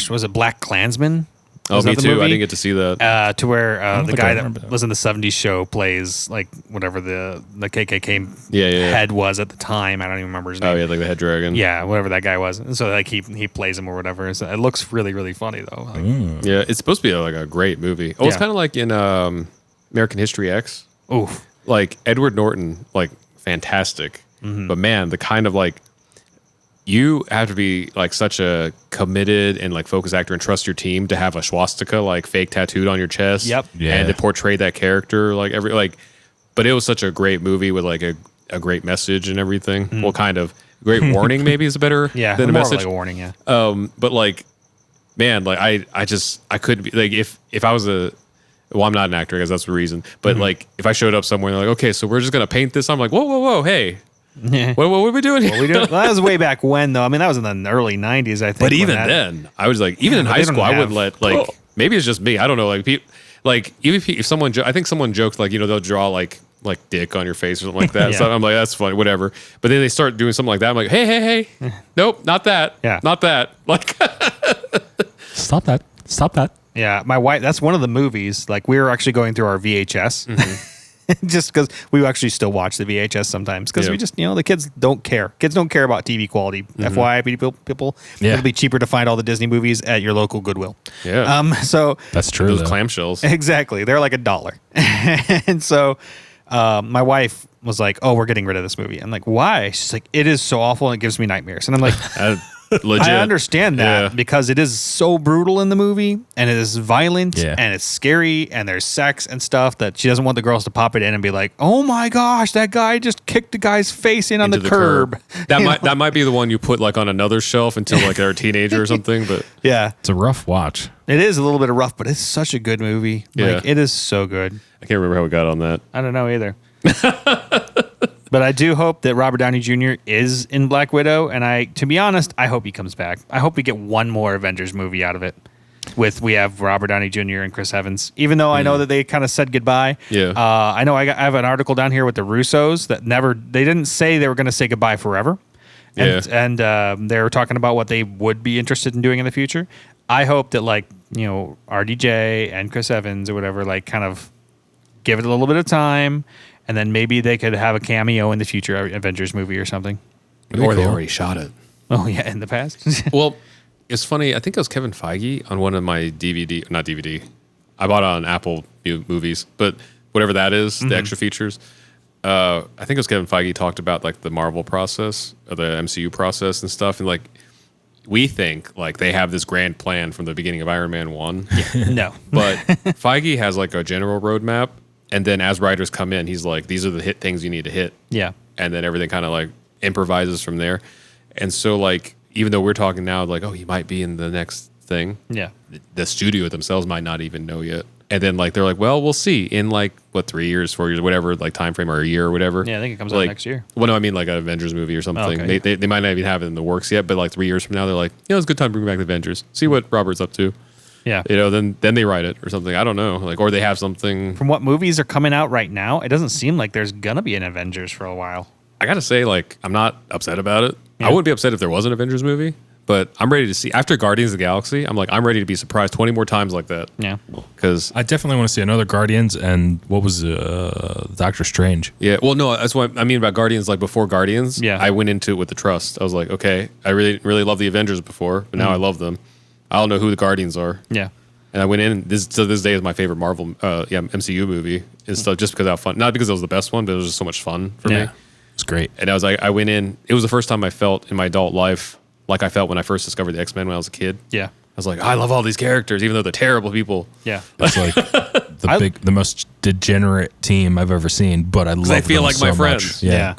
Was it Black Klansman? Oh, Was me that the too. I movie? didn't get to see that. To where the think I guy remember that that. was in the '70s show plays like whatever the KKK Yeah. head was at the time. I don't even remember his name. Oh yeah, like the head dragon. Yeah, whatever that guy was. And so like he plays him or whatever. So it looks really, really funny though. Like, Yeah, it's supposed to be like a great movie. Oh, it's Yeah. kind of like in American History X. you have to be like such a committed and like focused actor and trust your team to have a swastika like fake tattooed on your chest. Yep. Yeah. And to portray that character but it was such a great movie with like a great message and everything. Well, kind of great warning maybe is better than a more message. like a warning. Yeah. But like, man, like I couldn't be like if I was well, I'm not an actor, I guess that's the reason. But like, if I showed up somewhere and they're like, okay, so we're just gonna paint this, I'm like, whoa, hey, what are we doing here? Well, that was way back when, though. I mean, that was in the early '90s, I think. But even then, I was like, even in high school, I wouldn't let like maybe it's just me. I don't know, like people, like even if someone, I think someone joked like they'll draw like dick on your face or something like that. Yeah. So I'm like, that's funny, whatever. But then they start doing something like that. I'm like, hey, nope, not that. Yeah. Not that. Like, Stop that. Yeah, my wife. That's one of the movies. Like we were actually going through our VHS, just because we actually still watch the VHS sometimes because we just the kids don't care. Kids don't care about TV quality. FYI, people. Yeah. It'll be cheaper to find all the Disney movies at your local Goodwill. yeah, So That's true. those though. clamshells. exactly, they're like $1, and so my wife was like, "Oh, we're getting rid of this movie." I'm like, "Why?" She's like, "It is so awful and it gives me nightmares." And I'm like. Legit. I understand that Yeah. because it is so brutal in the movie and it is violent Yeah. and it's scary and there's sex and stuff that she doesn't want the girls to pop it in and be like, oh my gosh, that guy just kicked the guy's face in on the Into curb. That might be the one you put like on another shelf until like they're a teenager or something. But Yeah. It's a rough watch. It is a little bit of rough, but it's such a good movie. Yeah. Like, it is so good. I can't remember how we got on that. I don't know either. But I do hope that Robert Downey Jr. is in Black Widow, and to be honest, I hope he comes back. I hope we get one more Avengers movie out of it. We have Robert Downey Jr. and Chris Evans, even though I know that they kind of said goodbye. Yeah. I know I have an article down here with the Russos that they didn't say they were going to say goodbye forever. And they were talking about what they would be interested in doing in the future. I hope that RDJ and Chris Evans or whatever, like kind of give it a little bit of time. And then maybe they could have a cameo in the future Avengers movie or something. Or they already shot it. Oh, yeah, in the past. Well, it's funny. I think it was Kevin Feige on one of my not DVD. I bought it on Apple Movies, but whatever that is, the extra features. I think it was Kevin Feige talked about like the Marvel process or the MCU process and stuff. And like, we think like they have this grand plan from the beginning of Iron Man 1. No. But Feige has like a general roadmap. And then as writers come in, he's like, these are the hit things you need to hit. Yeah. And then everything kind of like improvises from there. And so like, even though we're talking now, like, oh, he might be in the next thing. Yeah. The studio themselves might not even know yet. And then like, they're like, well, we'll see in like, 3 years, 4 years, whatever, like time frame or a year or whatever. Yeah, I think it comes out like, next year. Well, no, I mean like an Avengers movie or something. Oh, okay. They might not even have it in the works yet, but like 3 years from now, they're like, it's a good time to bring back the Avengers. See what Robert's up to. Yeah. Then they write it or something. I don't know. Like, or they have something. From what movies are coming out right now, it doesn't seem like there's going to be an Avengers for a while. I got to say, like, I'm not upset about it. Yeah. I wouldn't be upset if there was an Avengers movie, but I'm ready to see. After Guardians of the Galaxy, I'm ready to be surprised 20 more times like that. Yeah. Because I definitely want to see another Guardians and what was Doctor Strange. yeah, well, no, that's what I mean about Guardians. Like before Guardians, Yeah. I went into it with the trust. I was like, okay, I really love the Avengers before, but now I love them. I don't know who the Guardians are. Yeah. And I went in. This day is my favorite Marvel, MCU movie and stuff. Just because how fun, not because it was the best one, but it was just so much fun for me. It's great. And I was like, I went in. It was the first time I felt in my adult life like I felt when I first discovered the X-Men when I was a kid. Yeah. I was like, I love all these characters, even though they're terrible people. Yeah. It's like the most degenerate team I've ever seen, but I love they feel them like so my much. friends. Yeah.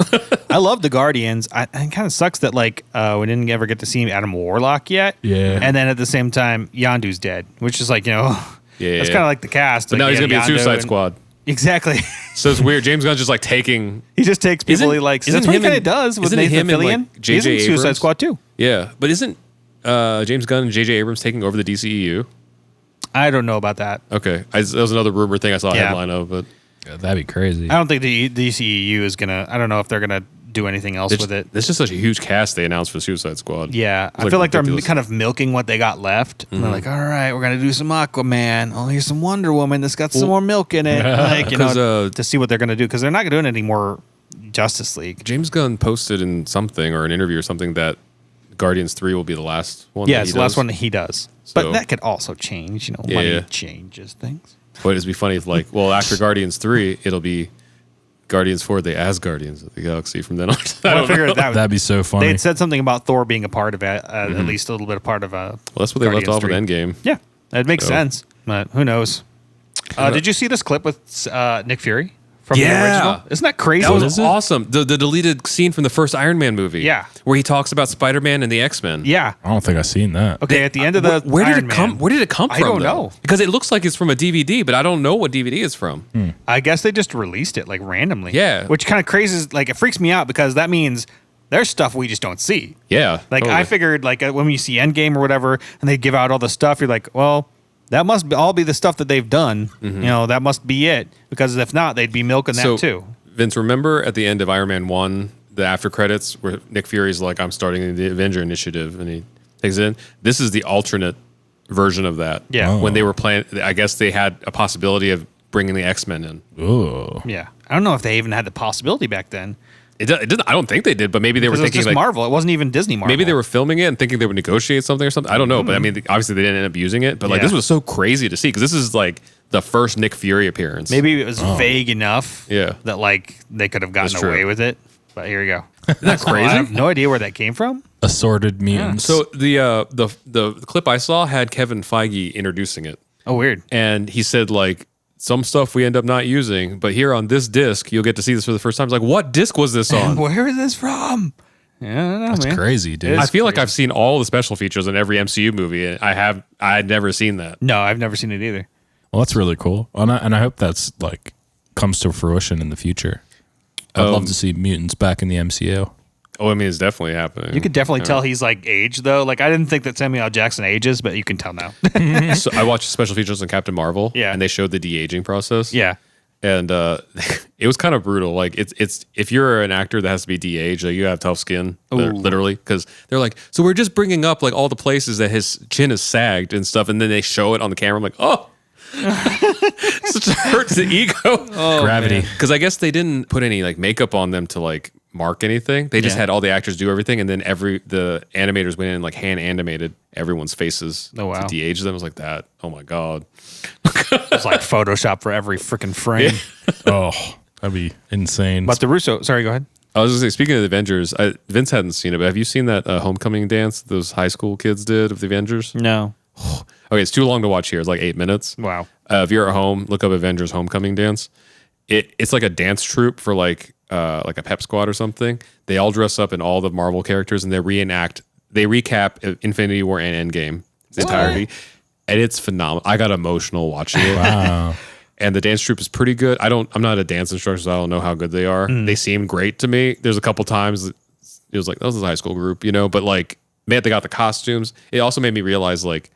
I love the Guardians. It kind of sucks that we didn't ever get to see Adam Warlock yet. Yeah. And then at the same time, Yondu's dead, which is like, Yeah, that's kind of like the cast. But like, now he's you gonna have be in Yondu Suicide and- Squad. Exactly. So it's weird. James Gunn's just like taking. He just takes people he likes. That's what he him kind of in- does with isn't it Nathan him and, Fillion. like, He's J.J. in Suicide Abrams? Squad too. Yeah, but isn't James Gunn and J.J. Abrams taking over the DCEU? I don't know about that. Okay, that was another rumor thing I saw a Yeah. headline of, but Yeah, that'd be crazy. I don't think the DCEU is gonna. I don't know if they're gonna do anything else with it. It's just such a huge cast they announced for Suicide Squad. Yeah, It's I feel like they're ridiculous. kind of milking what they got left. And they're like, all right, we're gonna do some Aquaman. Oh, here's some Wonder Woman that's got some more milk in it. Like, 'Cause, to see what they're gonna do because they're not doing any more Justice League. James Gunn posted in something or an interview or something that Guardians 3 will be the last one. Yeah, that it's he the last does. one that he does. So- But that could also change. Money Yeah. changes things. But it'd be funny if, like, well, after Guardians 3, it'll be Guardians 4, the Asgardians of the Galaxy from then on. I figured That'd be so funny. They had said something about Thor being a part of it, at least a little bit a part of Well, that's what they left off with Endgame. Yeah, that makes sense, but who knows? Did you see this clip with Nick Fury from the original? Isn't that crazy? That was awesome. The deleted scene from the first Iron Man movie. Yeah. Where he talks about Spider-Man and the X-Men. Yeah. I don't think I've seen that. Okay, at the end of the where did Iron it come? Man, Where did it come from? I don't know. Because it looks like it's from a DVD, but I don't know what DVD it's from. I guess they just released it like randomly. Yeah. Which kind of crazy. Like it freaks me out because that means there's stuff we just don't see. Yeah. Like totally. I figured like when you see Endgame or whatever and they give out all the stuff, you're like, well, that must all be the stuff that they've done. You know, that must be it. Because if not, they'd be milking that too. Vince, remember at the end of Iron Man 1, the after credits where Nick Fury's like, I'm starting the Avenger Initiative, and he takes it in? This is the alternate version of that. Yeah. Oh. When they were playing, I guess they had a possibility of bringing the X-Men in. Oh. Yeah. I don't know if they even had the possibility back then. It didn't. I don't think they did, but maybe they were It was thinking just like Marvel. It wasn't even Disney Marvel. maybe they were filming it and thinking they would negotiate something or something. I don't know, but I mean, obviously they didn't end up using it. But like this was so crazy to see because this is like the first Nick Fury appearance. Maybe it was vague enough Yeah. that like they could have gotten That's true. away with it. But here you go. Isn't that I crazy? have no idea where that came from. Assorted mutants. So the clip I saw had Kevin Feige introducing it, Oh, weird. and he said like some stuff we end up not using, but here on this disc you'll get to see this for the first time. It's like, what disc was this on? Where is this from? Yeah, I don't know, That's man. crazy, dude. I feel like I've seen all the special features in every MCU movie, and I had never seen that. No, I've never seen it either. Well, that's really cool. And I hope that's like comes to fruition in the future. I'd love to see mutants back in the MCU. Oh, I mean, it's definitely happening. You could definitely tell he's like aged though. Like I didn't think that Samuel L. Jackson ages, but you can tell now. So I watched special features on Captain Marvel, Yeah. and they showed the de-aging process. Yeah. And it was kind of brutal. Like it's if you're an actor that has to be de-aged, like you have tough skin, literally, because they're like, so we're just bringing up like all the places that his chin is sagged and stuff, and then they show it on the camera. I'm like, oh, such a hurt to the ego. Gravity. Because I guess they didn't put any like makeup on them to like mark anything. They just Yeah. had all the actors do everything, and then the animators went in and like hand animated everyone's faces Oh, wow. to de-age them. It was like that. Oh my god. It's like Photoshop for every freaking frame. Oh, that'd be insane. But the Russo, sorry, go ahead. I was going to say, speaking of the Avengers, Vince hadn't seen it, but have you seen that homecoming dance those high school kids did of the Avengers? No. Okay, it's too long to watch here. It's like 8 minutes. Wow. If you're at home, look up Avengers homecoming dance. It's like a dance troupe for like a pep squad or something. They all dress up in all the Marvel characters and they recap Infinity War and Endgame the entirety. And it's phenomenal. I got emotional watching it. Wow. And the dance troupe is pretty good. I'm not a dance instructor, so I don't know how good they are. They seem great to me. There's a couple times it was like, that was a high school group, but like, man, they got the costumes. It also made me realize like,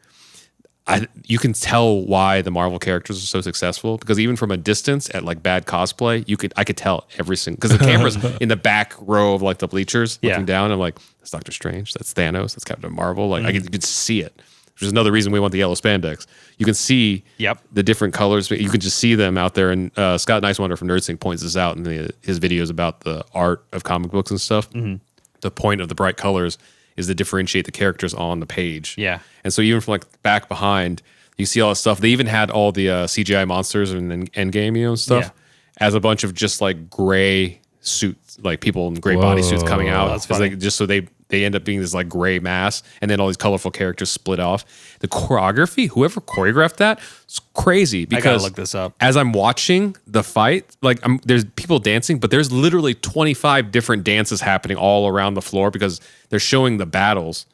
you can tell why the Marvel characters are so successful because even from a distance at like bad cosplay, I could tell every single, because the camera's in the back row of like the bleachers looking down. I'm like, that's Doctor Strange, that's Thanos, that's Captain Marvel. Like you could see it. Which is another reason we want the yellow spandex. You can see the different colors. You can just see them out there. And Scott Nicewander from Nerdstalgia points this out in his videos about the art of comic books and stuff. The point of the bright colors is to differentiate the characters on the page. Yeah. And so even from like back behind, you see all this stuff. They even had all the CGI monsters in Endgame, and stuff as a bunch of just like gray suits, like people in gray bodysuits coming out. That's It's like just so they end up being this like gray mass, and then all these colorful characters split off. The choreography, whoever choreographed that, it's crazy. Because I gotta look this up. As I'm watching the fight, like there's people dancing, but there's literally 25 different dances happening all around the floor because they're showing the battles,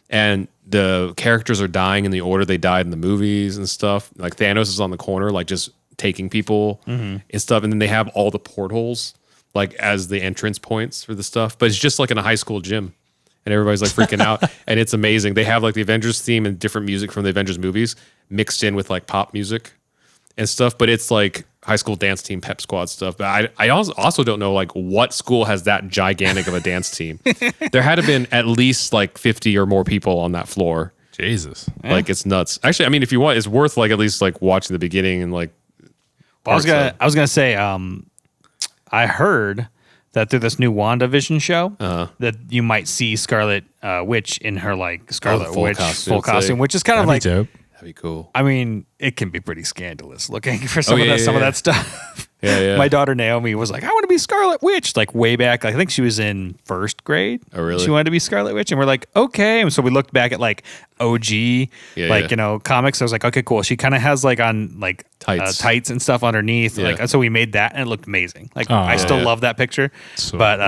and the characters are dying in the order they died in the movies and stuff. Like Thanos is on the corner, like just taking people and stuff, and then they have all the portholes like as the entrance points for the stuff. But it's just like in a high school gym. And everybody's like freaking out. And it's amazing. They have like the Avengers theme and different music from the Avengers movies mixed in with like pop music and stuff. But it's like high school dance team, pep squad stuff. But I also don't know like what school has that gigantic of a dance team. There had to have been at least like 50 or more people on that floor. Jesus. Like it's nuts. Actually, I mean, if you want, it's worth like at least like watching the beginning and like. Well, I was gonna say, I heard that through this new WandaVision show, that you might see Scarlet Witch in her like Scarlet full Witch costume, full costume, which is kind of That'd like, be dope. That'd be cool. I mean, it can be pretty scandalous looking for some of that stuff. Yeah. My daughter Naomi was like, I want to be Scarlet Witch, like way back. I think she was in first grade. Oh, really? She wanted to be Scarlet Witch. And we're like, okay. And so we looked back at like OG, comics. I was like, okay, cool. She kind of has like on like tights and stuff underneath. Yeah. Like, so we made that and it looked amazing. Like, I still love that picture. So but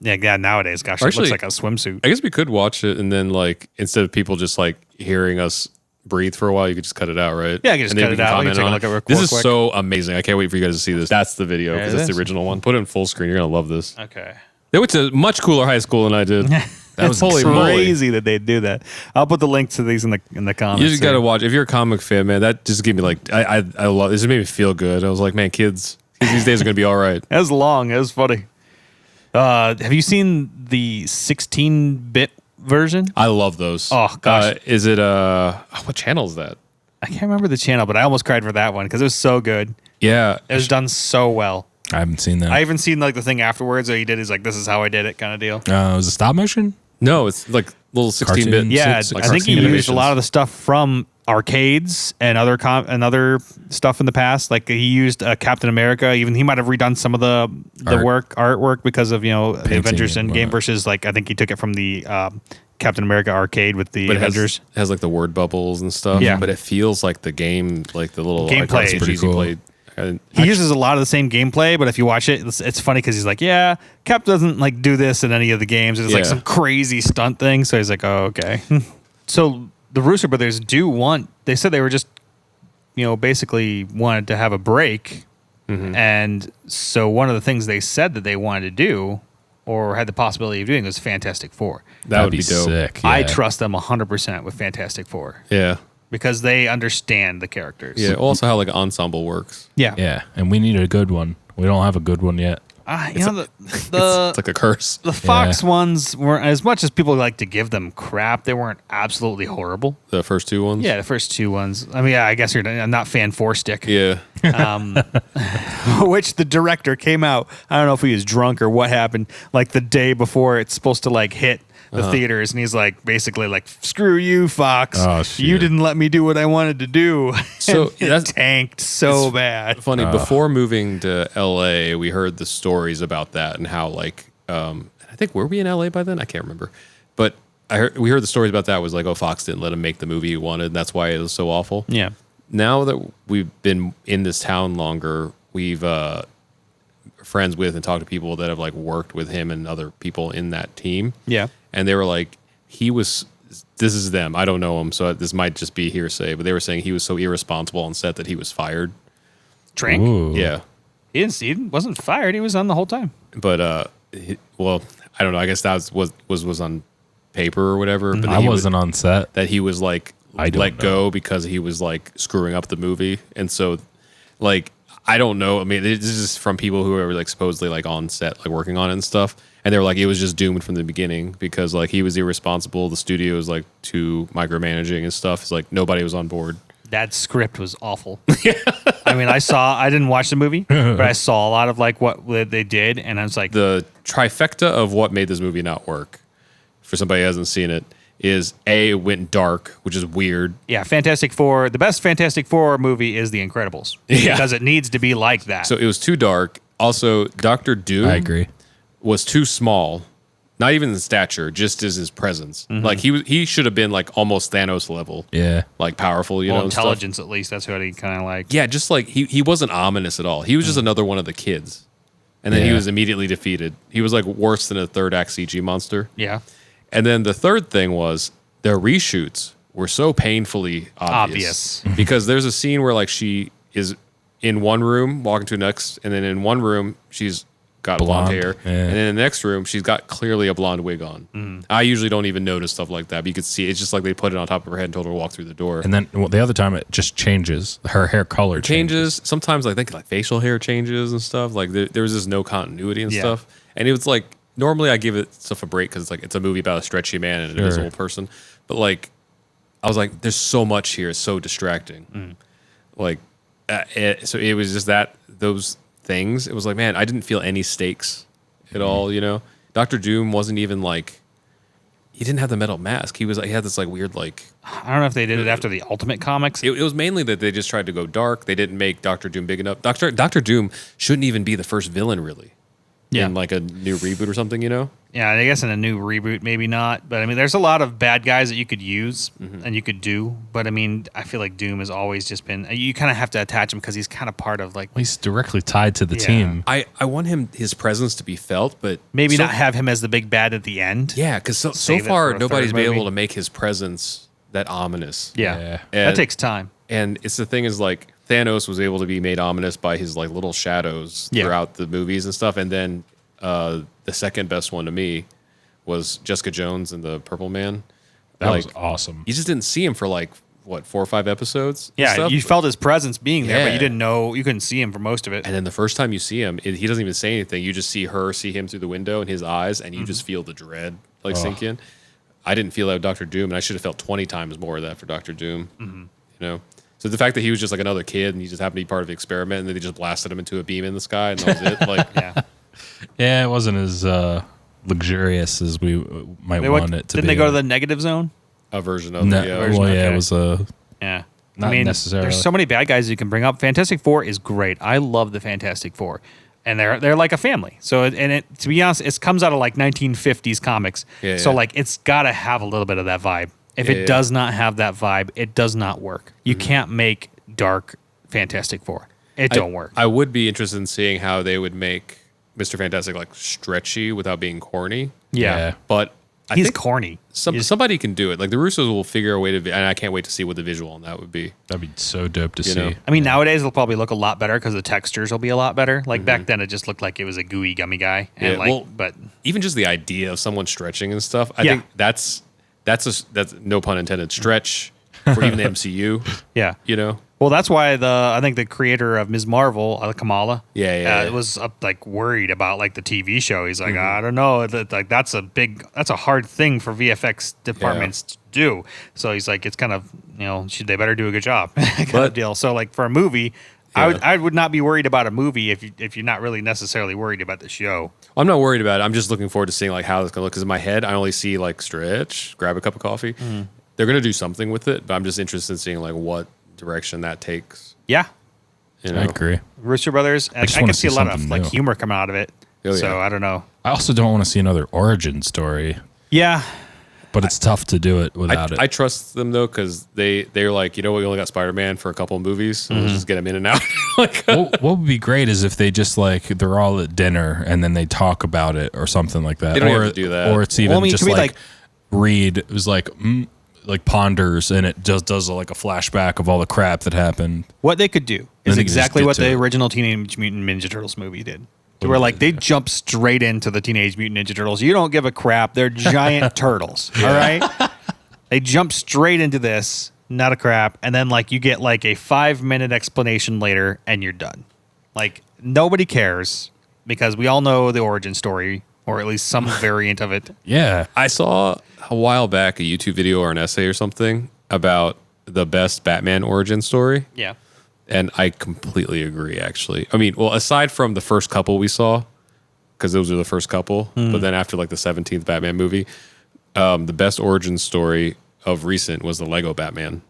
nowadays, gosh, it looks like a swimsuit. I guess we could watch it and then like instead of people just like hearing us breathe for a while, you could just cut it out, right? Yeah, you can just cut it out. We can take a look at it This real is quick. so amazing. I can't wait for you guys to see this. That's the video because There it that's is. the original one. Put it in full screen. You're gonna love this. Okay. They went to much cooler high school than I did. That was holy moly. crazy that they'd do that. I'll put the link to these in the comments. You just got to watch. If you're a comic fan, man, that just gave me like I love. This just made me feel good. I was like, man, kids these days are gonna be all right. That was long. It was funny. Have you seen the 16-bit version? I love those. Oh, gosh. Is it what channel is that? I can't remember the channel, but I almost cried for that one because it was so good. Yeah, It was done so well. I haven't seen that. I even seen like the thing afterwards where he did. He's like, "This is how I did it," kind of deal. Was it stop motion? no, it's like little 16-bit. Cartoon? Yeah, Like I think he cartoon used a lot of the stuff from arcades and other stuff in the past. Like he used Captain America. Even he might have redone some of the artwork because of the Painting Avengers and Endgame whatnot. versus like I think he took it from the Captain America arcade with the But it Avengers. has like the word bubbles and stuff. Yeah. But it feels like the game, like the little Gameplay is RPGs pretty you cool. played. And He uses a lot of the same gameplay, but if you watch it, it's funny because he's like, "Yeah, Cap doesn't like do this in any of the games. It's like Yeah. some crazy stunt thing." So he's like, "Oh, okay." So the Russo brothers they said they were just, basically wanted to have a break, and so one of the things they said that they wanted to do, or had the possibility of doing, was Fantastic Four. that would be dope. sick. I yeah. trust them 100% with Fantastic Four Yeah. because they understand the characters. Yeah. Also, how like an ensemble works. yeah. Yeah, and we need a good one. We don't have a good one yet. The It's like a curse. The Fox ones weren't, as much as people like to give them crap, they weren't absolutely horrible. The first two ones. Yeah, the first two ones. I mean, yeah, I guess I'm not fan four stick. Yeah. Which the director came out. I don't know if he was drunk or what happened. Like the day before it's supposed to like hit the theaters, and he's like basically like, "Screw you, Fox! Oh, shit. You didn't let me do what I wanted to do." So, And it that's- tanked so bad. Funny. Before moving to LA, we heard the stories about that and how like I think were we in LA by then? I can't remember, but we heard the stories about that. Was like, oh, Fox didn't let him make the movie he wanted, and that's why it was so awful. Yeah. Now that we've been in this town longer, we've friends with and talked to people that have like worked with him and other people in that team. Yeah. And they were like, this is them. I don't know him, so this might just be hearsay, but they were saying he was so irresponsible on set that he was fired. Drink. Ooh. Yeah. He wasn't fired. He was on the whole time. But well, I don't know. I guess that was on paper or whatever. But I wasn't on set. that he was like I don't let know. go because he was like screwing up the movie, and so like I don't know. I mean, this is from people who are like supposedly like on set, like working on it and stuff, and they were like it was just doomed from the beginning because like he was irresponsible. The studio was like too micromanaging and stuff. It's like nobody was on board. That script was awful. I mean, I didn't watch the movie, but I saw a lot of like what they did, and I was like, The trifecta of what made this movie not work, for somebody who hasn't seen it, is it went dark, which is weird. yeah, Fantastic Four. The best Fantastic Four movie is The Incredibles. Yeah. Because it needs to be like that. So it was too dark. Also, Doctor Doom I agree. was too small, not even in stature, just as his presence. Like he should have been like almost Thanos level, Yeah. like powerful, you well, know, and stuff. intelligence, at least. That's what he kind of like. Yeah, just like he wasn't ominous at all. He was just another one of the kids, and then he Yeah. was immediately defeated. He was like worse than a third act CG monster. Yeah. And then the third thing was their reshoots were so painfully obvious. Because there's a scene where like she is in one room walking to the next, and then in one room she's got blonde Blonde, hair, yeah. and then in the next room she's got clearly a blonde wig on. I usually don't even notice stuff like that, but you could see it's just like they put it on top of her head and told her to walk through the door. And then the other time it just changes. Her hair color changes. Sometimes I think like facial hair changes and stuff. Like there was just no continuity and Yeah. stuff. And it was like normally I give it stuff a break because it's like it's a movie about a stretchy man and an Sure. invisible person. But like I was like, there's so much here. It's so distracting. Like so it was just those things. It was like, man, I didn't feel any stakes at all. You know, Doctor Doom wasn't even like he didn't have the metal mask. He had this like weird like. I don't know if they did it after the Ultimate Comics. It was mainly that they just tried to go dark. They didn't make Doctor Doom big enough. Doctor Doom shouldn't even be the first villain, really. Yeah. In like a new reboot or something, you know? Yeah, I guess in a new reboot, maybe not. But I mean, there's a lot of bad guys that you could use and you could do. But I mean, I feel like Doom has always just been. You kind of have to attach him because he's kind of part of like. He's directly tied to the team. I want his presence to be felt, but maybe not have him as the big bad at the end. Yeah, because so far nobody's been able to make his presence that ominous. Yeah. That takes time. And it's the thing is like Thanos was able to be made ominous by his like little shadows throughout the movies and stuff, and then the second best one to me was Jessica Jones and the Purple Man. That was awesome. You just didn't see him for like what 4 or 5 episodes. Yeah, you felt his presence being there, but you didn't know, you couldn't see him for most of it. And then the first time you see him, he doesn't even say anything. You just see him through the window and his eyes, and you just feel the dread like sink in. I didn't feel that with Doctor Doom, and I should have felt 20 times more of that for Doctor Doom. You know. So the fact that he was just like another kid and he just happened to be part of the experiment, and then they just blasted him into a beam in the sky, and that was it. Like, yeah, it wasn't as luxurious as we might want it to be. Didn't they go to the negative zone? A version of it. It was a not necessarily. There's so many bad guys you can bring up. Fantastic Four is great. I love the Fantastic Four, and they're like a family. So to be honest, it comes out of like 1950s comics. So like it's got to have a little bit of that vibe. If it does not have that vibe, it does not work. You can't make dark Fantastic Four. It don't work. I would be interested in seeing how they would make Mr. Fantastic like stretchy without being corny. Yeah. But I he's think corny. Somebody can do it. Like the Russos will figure a way to be, and I can't wait to see what the visual on that would be. That'd be so dope to see. Know? I mean, nowadays it'll probably look a lot better because the textures will be a lot better. Like back then, it just looked like it was a gooey gummy guy. And but even just the idea of someone stretching and stuff, I think that's no pun intended stretch for even the MCU. Yeah, you know. Well, that's why I think the creator of Ms. Marvel, Kamala, was like worried about like the TV show. He's like, I don't know, that's a hard thing for VFX departments to do. So he's like, it's kind of they better do a good job kind of deal. So like for a movie, I would not be worried about a movie if you're not really necessarily worried about the show. I'm not worried about it. I'm just looking forward to seeing like how it's gonna look. Because in my head, I only see like stretch, grab a cup of coffee. They're gonna do something with it, but I'm just interested in seeing like what direction that takes. Yeah, I agree. Russo Brothers. I can see a lot of like humor coming out of it. So I don't know. I also don't want to see another origin story. Yeah. But it's tough to do it without it. I trust them though, because they're like, we only got Spider-Man for a couple of movies, so we'll just get him in and out. what would be great is if they just like they're all at dinner and then they talk about it or something like that. They don't have to do that. Or it's even just like Reed. It was like ponders and it just does like a flashback of all the crap that happened. What they could do is exactly what the original Teenage Mutant Ninja Turtles movie did. Where like they jump straight into the Teenage Mutant Ninja Turtles. You don't give a crap. They're giant turtles. All right. They jump straight into this, not a crap, and then like you get like a 5-minute explanation later, and you're done. Like nobody cares because we all know the origin story, or at least some variant of it. Yeah, I saw a while back a YouTube video or an essay or something about the best Batman origin story. Yeah. And I completely agree, actually. I mean, well, aside from the first couple we saw, because those are the first couple, but then after like the 17th Batman movie, the best origin story of recent was the Lego Batman.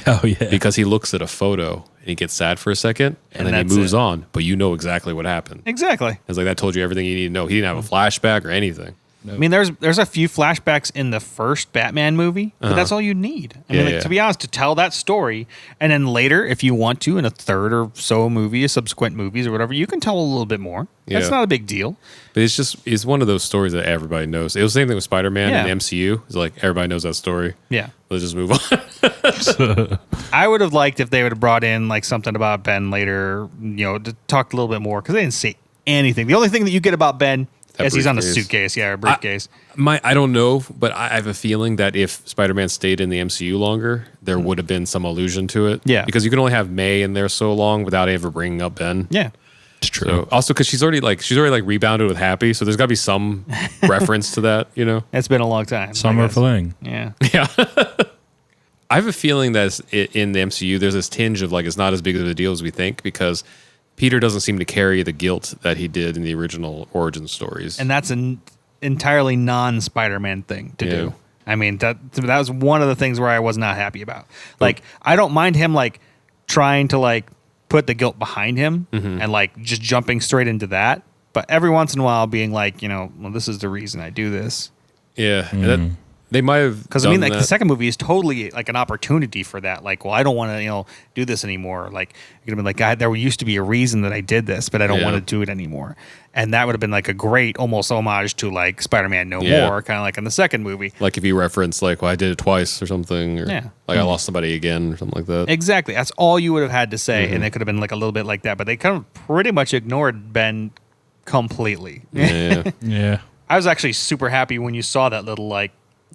Oh, yeah. Because he looks at a photo and he gets sad for a second and then he moves on, but you know exactly what happened. Exactly. It's like that told you everything you need to know. He didn't have a flashback or anything. I mean, there's a few flashbacks in the first Batman movie, but that's all you need. I mean, to be honest, to tell that story, and then later, if you want to, in a third or so movie, subsequent movies or whatever, you can tell a little bit more. Yeah. That's not a big deal. But it's one of those stories that everybody knows. It was the same thing with Spider-Man in the MCU. It's like everybody knows that story. Yeah. Let's just move on. I would have liked if they would have brought in like something about Ben later, to talk a little bit more, because they didn't say anything. The only thing that you get about Ben is he's on a suitcase, a briefcase. I don't know, but I have a feeling that if Spider-Man stayed in the MCU longer, there would have been some allusion to it. Yeah. Because you can only have May in there so long without ever bringing up Ben. Yeah. It's true. So, also, because she's already rebounded with Happy, so there's got to be some reference to that, It's been a long time. Summer fling. Yeah. Yeah. I have a feeling that in the MCU, there's this tinge of like it's not as big of a deal as we think, because Peter doesn't seem to carry the guilt that he did in the original origin stories. And that's an entirely non-Spider-Man thing to do. I mean, that was one of the things where I was not happy about. Like, I don't mind him like trying to like put the guilt behind him and like just jumping straight into that. But every once in a while being like, well, this is the reason I do this. Yeah. And they might have, because I mean, like the second movie is totally like an opportunity for that. Like, well, I don't want to, do this anymore. Like, you're gonna be like, God, there used to be a reason that I did this, but I don't want to do it anymore. And that would have been like a great, almost homage to like Spider-Man No More, kind of like in the second movie. Like if you reference like, well, I did it twice or something, or like I lost somebody again or something like that. Exactly. That's all you would have had to say, and it could have been like a little bit like that. But they kind of pretty much ignored Ben completely. Yeah. Yeah. I was actually super happy when you saw that little like.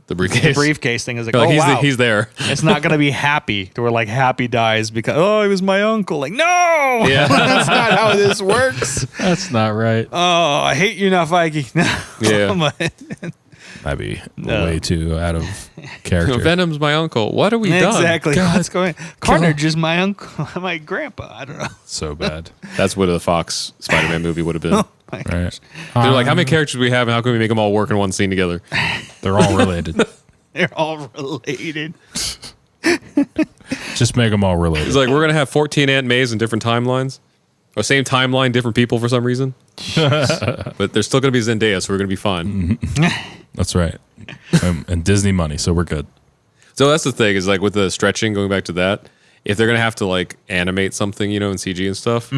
The briefcase Thing is like, wow. He's there. It's not going to be Happy to where like Happy dies because, he was my uncle. Like, no, that's not how this works. That's not right. Oh, I hate you now, Feige. Yeah. That'd be way too out of character. Venom's my uncle. What are we done? Exactly. What's going on? Carnage is my uncle, my grandpa. I don't know. So bad. That's what a Fox Spider-Man movie would have been. Right. They're like, how many characters we have and how can we make them all work in one scene together? They're all related. They're all related. Just make them all related. It's like, we're going to have 14 Aunt Mays in different timelines. Or same timeline, different people for some reason. But there's still going to be Zendaya, so we're going to be fine. That's right. And Disney money, so we're good. So that's the thing, is like with the stretching, going back to that, if they're going to have to like animate something, in CG and stuff,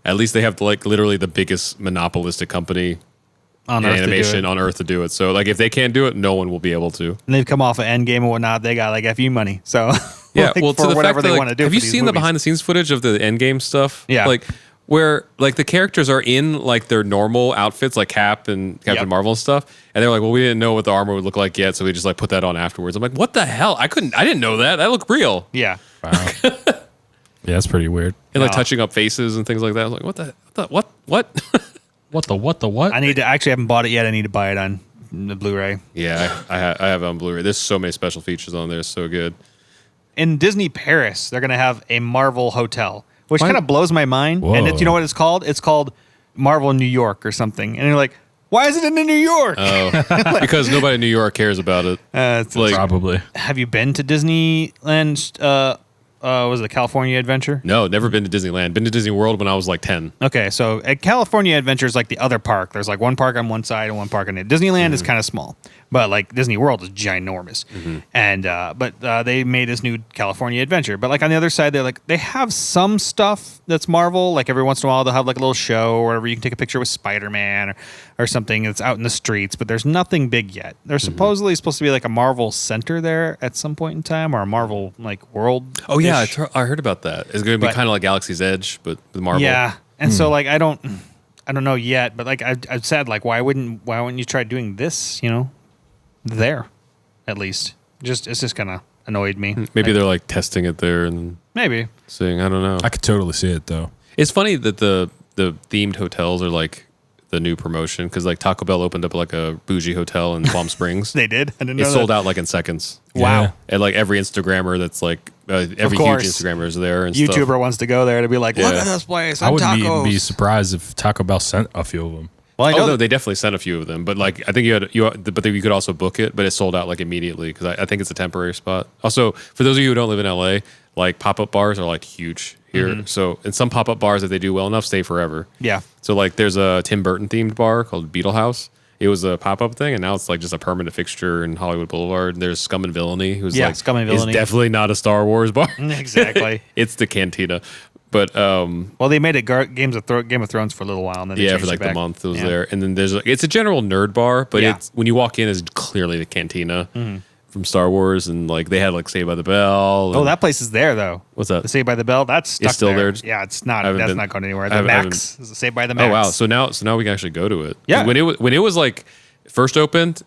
at least they have like literally the biggest monopolistic company on in Earth animation on Earth to do it. So like if they can't do it, no one will be able to. And they've come off of Endgame and whatnot. They got like FU money. So yeah, like, well, for to the whatever fact that, they like, want to do. Have you these seen the movies. behind the scenes footage of the Endgame stuff? Yeah. Like where like the characters are in like their normal outfits, like Cap and Captain Marvel and stuff, and they're like, well, we didn't know what the armor would look like yet, so we just like put that on afterwards. I'm like, what the hell? I didn't know that. That looked real. Yeah. Wow. Yeah, that's pretty weird. And like touching up faces and things like that. I was like, what what? What the what? I need to actually haven't bought it yet. I need to buy it on the Blu-ray. Yeah, I have it on Blu-ray. There's so many special features on there. It's so good. In Disney Paris, they're going to have a Marvel hotel, which kind of blows my mind. Whoa. And you know what it's called? It's called Marvel New York or something. And you're like, why is it in New York? Oh, because nobody in New York cares about it. It's Like- Probably. have you been to Disneyland? Was it California Adventure? No, never been to Disneyland. Been to Disney World when I was like 10. Okay, so at California Adventure is like the other park. There's like one park on one side and one park on it. Disneyland is kind of small, but like Disney World is ginormous. And but they made this new California Adventure. But like on the other side, they have some stuff that's Marvel. Like every once in a while, they'll have like a little show or whatever. You can take a picture with Spider-Man or something that's out in the streets. But there's nothing big yet. There's supposedly supposed to be like a Marvel center there at some point in time, or a Marvel like world. Oh yeah, I heard about that. It's going to be But- kind of like Galaxy's Edge, but with Marvel. Yeah, and so like I don't know yet, but like I've said like why wouldn't you try doing this? There, at least. It's just kind of annoyed me. Maybe they're like testing it there and Maybe. seeing. I don't know. I could totally see it though. It's funny that the themed hotels are like the new promotion because like Taco Bell opened up like a bougie hotel in Palm Springs. They did. I didn't know It that. sold out like in seconds. Wow. Yeah. And like every Instagrammer that's like every huge course. Instagrammer is there and YouTuber stuff. wants to go there to be like, look Yeah. at this place. I I'm wouldn't tacos. even be surprised if Taco Bell sent a few of them. Well, I know Oh no, that- they definitely sent a few of them, but like I think but then you could also book it, but it sold out like immediately because I think it's a temporary spot. Also, for those of you who don't live in LA, like pop-up bars are like huge here. So in some pop-up bars, if they do well enough, stay forever. Yeah. So like there's a Tim Burton themed bar called Beetle House. It was a pop-up thing, and now it's like just a permanent fixture in Hollywood Boulevard. There's Scum and Villainy, who's Yeah, like Scum and Villainy. is definitely not a Star Wars bar. Exactly. It's the cantina. But Well, they made it Game of Thrones for a little while, and then they yeah, changed for it like the back. month it was Yeah. there, and then it's a general nerd bar, but Yeah. it's when you walk in, it's clearly the cantina from Star Wars, and like they had like Saved by the Bell. Oh, and- that place is there though. What's that? The Saved by the Bell. That's stuck still there? Yeah, it's not. I haven't That's been- not going anywhere. I The haven't- Max. Is it Saved by the Max. Oh wow! So now we can actually go to it. 'Cause Yeah. When it was like first opened,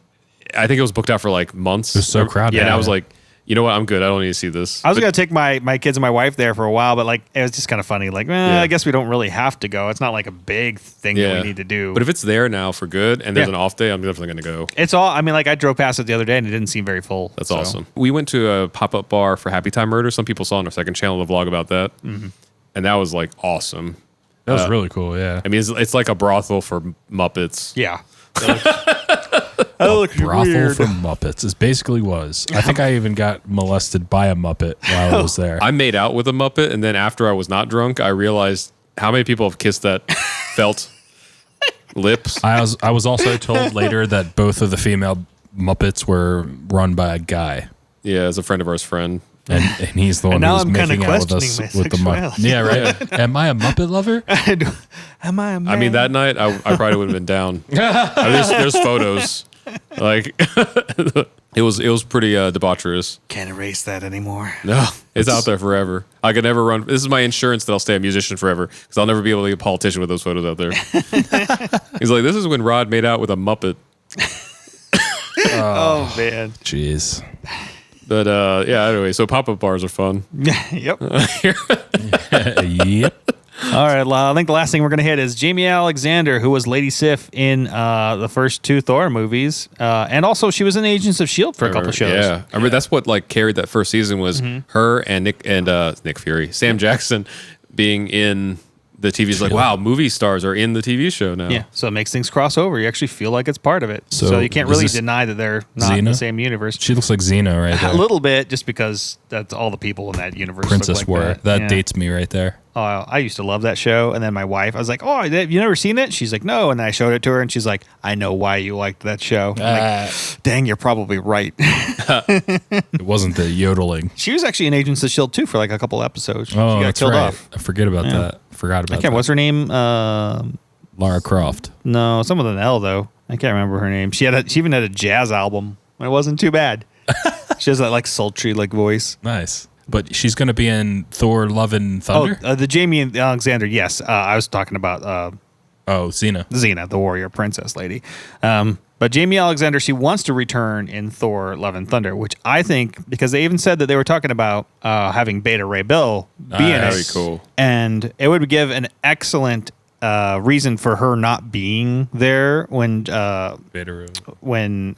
I think it was booked out for like months. It was so crowded. Yeah, and I Yeah. was like, you know what? I'm good. I don't need to see this. I was But- going to take my kids and my wife there for a while, but like it was just kind of funny. Like, Yeah. I guess we don't really have to go. It's not like a big thing that Yeah. we need to do. But if it's there now for good and there's Yeah. an off day, I'm definitely going to go. it's all, I mean, like I drove past it the other day and it didn't seem very full. That's so. awesome. We went to a pop-up bar for Happy Time Murder. Some people saw on our second channel the vlog about that, and that was like awesome. That was really cool. Yeah. I mean, it's like a brothel for Muppets. Yeah. brothel for Muppets. It basically was. I think I even got molested by a Muppet while I was there. I made out with a Muppet, and then after I was not drunk, I realized how many people have kissed that felt lips. I was also told later that both of the female Muppets were run by a guy. Yeah, as a friend of ours friend. And he's the one who was making out with us with the Muppet. Yeah, right. Am I a Muppet lover? Am I a man? I mean, that night I probably would have been down. I mean, there's photos. Like it was pretty debaucherous. Can't erase that anymore. No, it's out there forever. I could never run. This is my insurance that I'll stay a musician forever because I'll never be able to be a politician with those photos out there. He's like, this is when Rod made out with a Muppet. Oh man, jeez. But yeah, anyway, so pop-up bars are fun. Yep. Yep. All right, I think the last thing we're going to hit is Jamie Alexander, who was Lady Sif in the first 2 Thor movies. And also she was in Agents of S.H.I.E.L.D. for a couple shows. Yeah. I mean, that's what like carried that first season was her and Nick Fury, Sam Jackson being in the TV's like, wow, movie stars are in the TV show now. Yeah, so it makes things cross over. You actually feel like it's part of it. So you can't really deny that they're not in the same universe. She looks like Xena right there. A little bit, just because that's all the people in that universe. Princess look like War. That dates me right there. Oh, I used to love that show. And then my wife, I was like, oh, have you never seen it? She's like, no. And then I showed it to her, and she's like, I know why you liked that show. I'm like, dang, you're probably right. It wasn't the yodeling. She was actually in Agents of S.H.I.E.L.D. too for like a couple episodes. Oh, she got that's killed right. off. I forgot about that. What's her name? Lara Croft. No, some with an L though. I can't remember her name. She even had a jazz album. It wasn't too bad. She has that like sultry like voice. Nice. But she's going to be in Thor: Love and Thunder? Oh, the Jamie Alexander, yes. I was talking about Xena. Xena, the warrior princess lady. But Jamie Alexander, she wants to return in Thor: Love and Thunder, which I think, because they even said that they were talking about having Beta Ray Bill be in it. That'd be cool. And it would give an excellent reason for her not being there when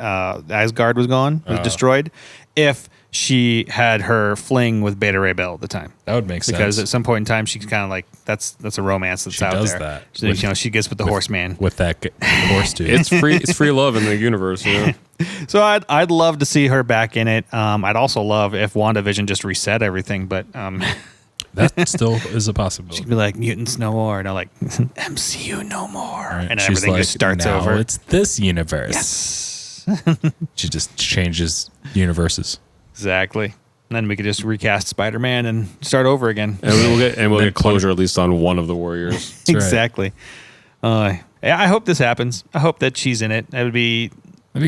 Asgard was destroyed, if she had her fling with Beta Ray Bill at the time. That would make sense. Because at some point in time, she's kind of like, that's a romance that's out there. She does that. She gets with the horseman. With that horse dude. It's free love in the universe. Yeah. So I'd love to see her back in it. I'd also love if WandaVision just reset everything, but that still is a possibility. She'd be like, mutants no more. And I'm like, MCU no more. Right. And she's everything like, just starts now over. It's this universe. Yes. She just changes universes. Exactly. And then we could just recast Spider-Man and start over again. And we'll get closure at least on one of the Warriors. Exactly. Yeah, I hope this happens. I hope that she's in it. That'd be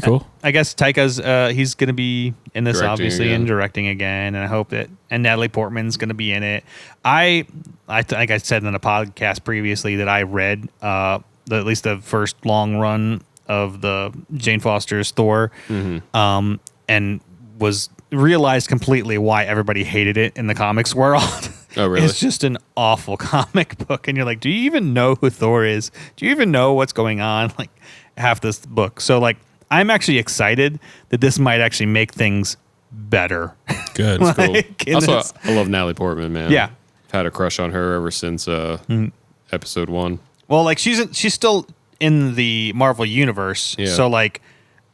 cool. I guess Taika's he's going to be in this, Directing obviously, again. and directing again. And I hope that, and Natalie Portman's going to be in it. I think I said in a podcast previously that I read at least the first long run of the Jane Foster's Thor, and was realized completely why everybody hated it in the comics world. Oh, really? It's just an awful comic book, and you're like, do you even know who Thor is? Do you even know what's going on? Like half this book. So like, I'm actually excited that this might actually make things better. Good. Cool. Also, I love Natalie Portman, man. Yeah. I've had a crush on her ever since episode 1. Well, like she's still in the Marvel universe, Yeah. so like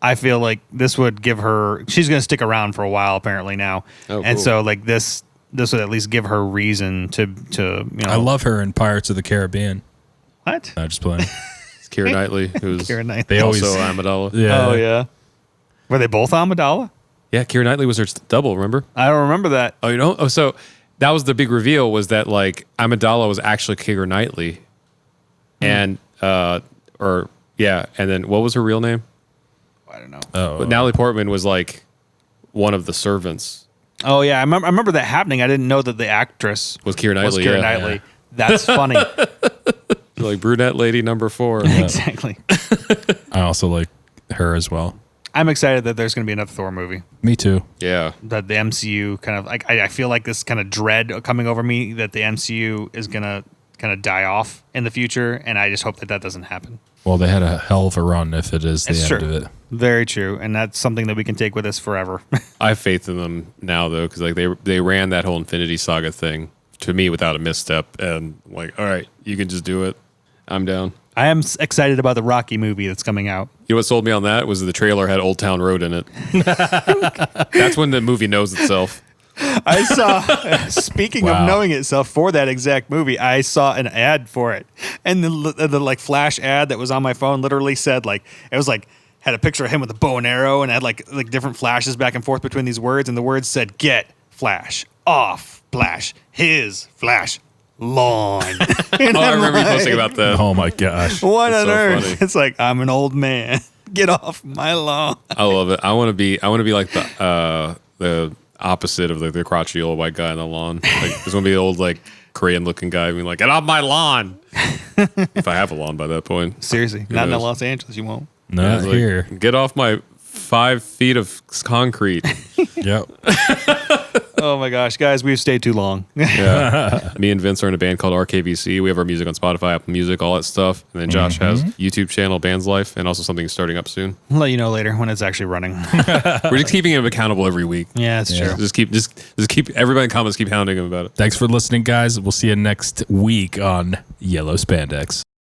I feel like this would give her. She's going to stick around for a while, apparently now, Oh, and cool. so like this would at least give her reason to I love her in Pirates of the Caribbean. what? No, just playing. It's Keira Knightley, who's Keira Knightley. They also always. Amidala. Yeah. Oh yeah, were they both Amidala? Yeah, Keira Knightley was her double, remember? I don't remember that. Oh, you know? Oh, so that was the big reveal, was that like Amidala was actually Keira Knightley. And and then what was her real name? I don't know. Oh. But Natalie Portman was like one of the servants. Oh yeah, I remember that happening. I didn't know that the actress Was Keira Knightley. was Keira yeah. Knightley. That's funny. Like brunette lady number 4. Exactly. I also like her as well. I'm excited that there's going to be another Thor movie. Me too. Yeah. That the MCU kind of like I feel like this kind of dread coming over me that the MCU is going to kind of die off in the future, and I just hope that doesn't happen. Well, they had a hell of a run if it is the It's end true. of it. Very true, and that's something that we can take with us forever. I have faith in them now though, because like they ran that whole Infinity Saga thing to me without a misstep, and like, all right, you can just do it. I'm down. I am excited about the Rocky movie that's coming out. You know what sold me on that was the trailer had Old Town Road in it. That's when the movie knows itself. I saw, speaking of knowing itself, for that exact movie, I saw an ad for it. And the like flash ad that was on my phone literally said like, it was like, had a picture of him with a bow and arrow and had like different flashes back and forth between these words. And the words said, get flash, off flash, his flash. Lawn. I remember you posting about that. Oh my gosh. What on so earth? funny. It's like, I'm an old man. Get off my lawn. I love it. I want to be like the opposite of the crotchety old white guy on the lawn. Like, there's gonna be the old like Korean looking guy being like, get off my lawn. If I have a lawn by that point. Seriously, not in Los Angeles, you won't. Not Like, here. get off my 5 feet of concrete. Yep. Oh my gosh, guys, we've stayed too long. Yeah. Me and Vince are in a band called RKVC. We have our music on Spotify, Apple Music, all that stuff. And then Josh has YouTube channel, Band's Life, and also something starting up soon. I'll let you know later when it's actually running. We're just keeping him accountable every week. Yeah, that's true. Just keep everybody in comments keep hounding him about it. Thanks for listening, guys. We'll see you next week on Yellow Spandex.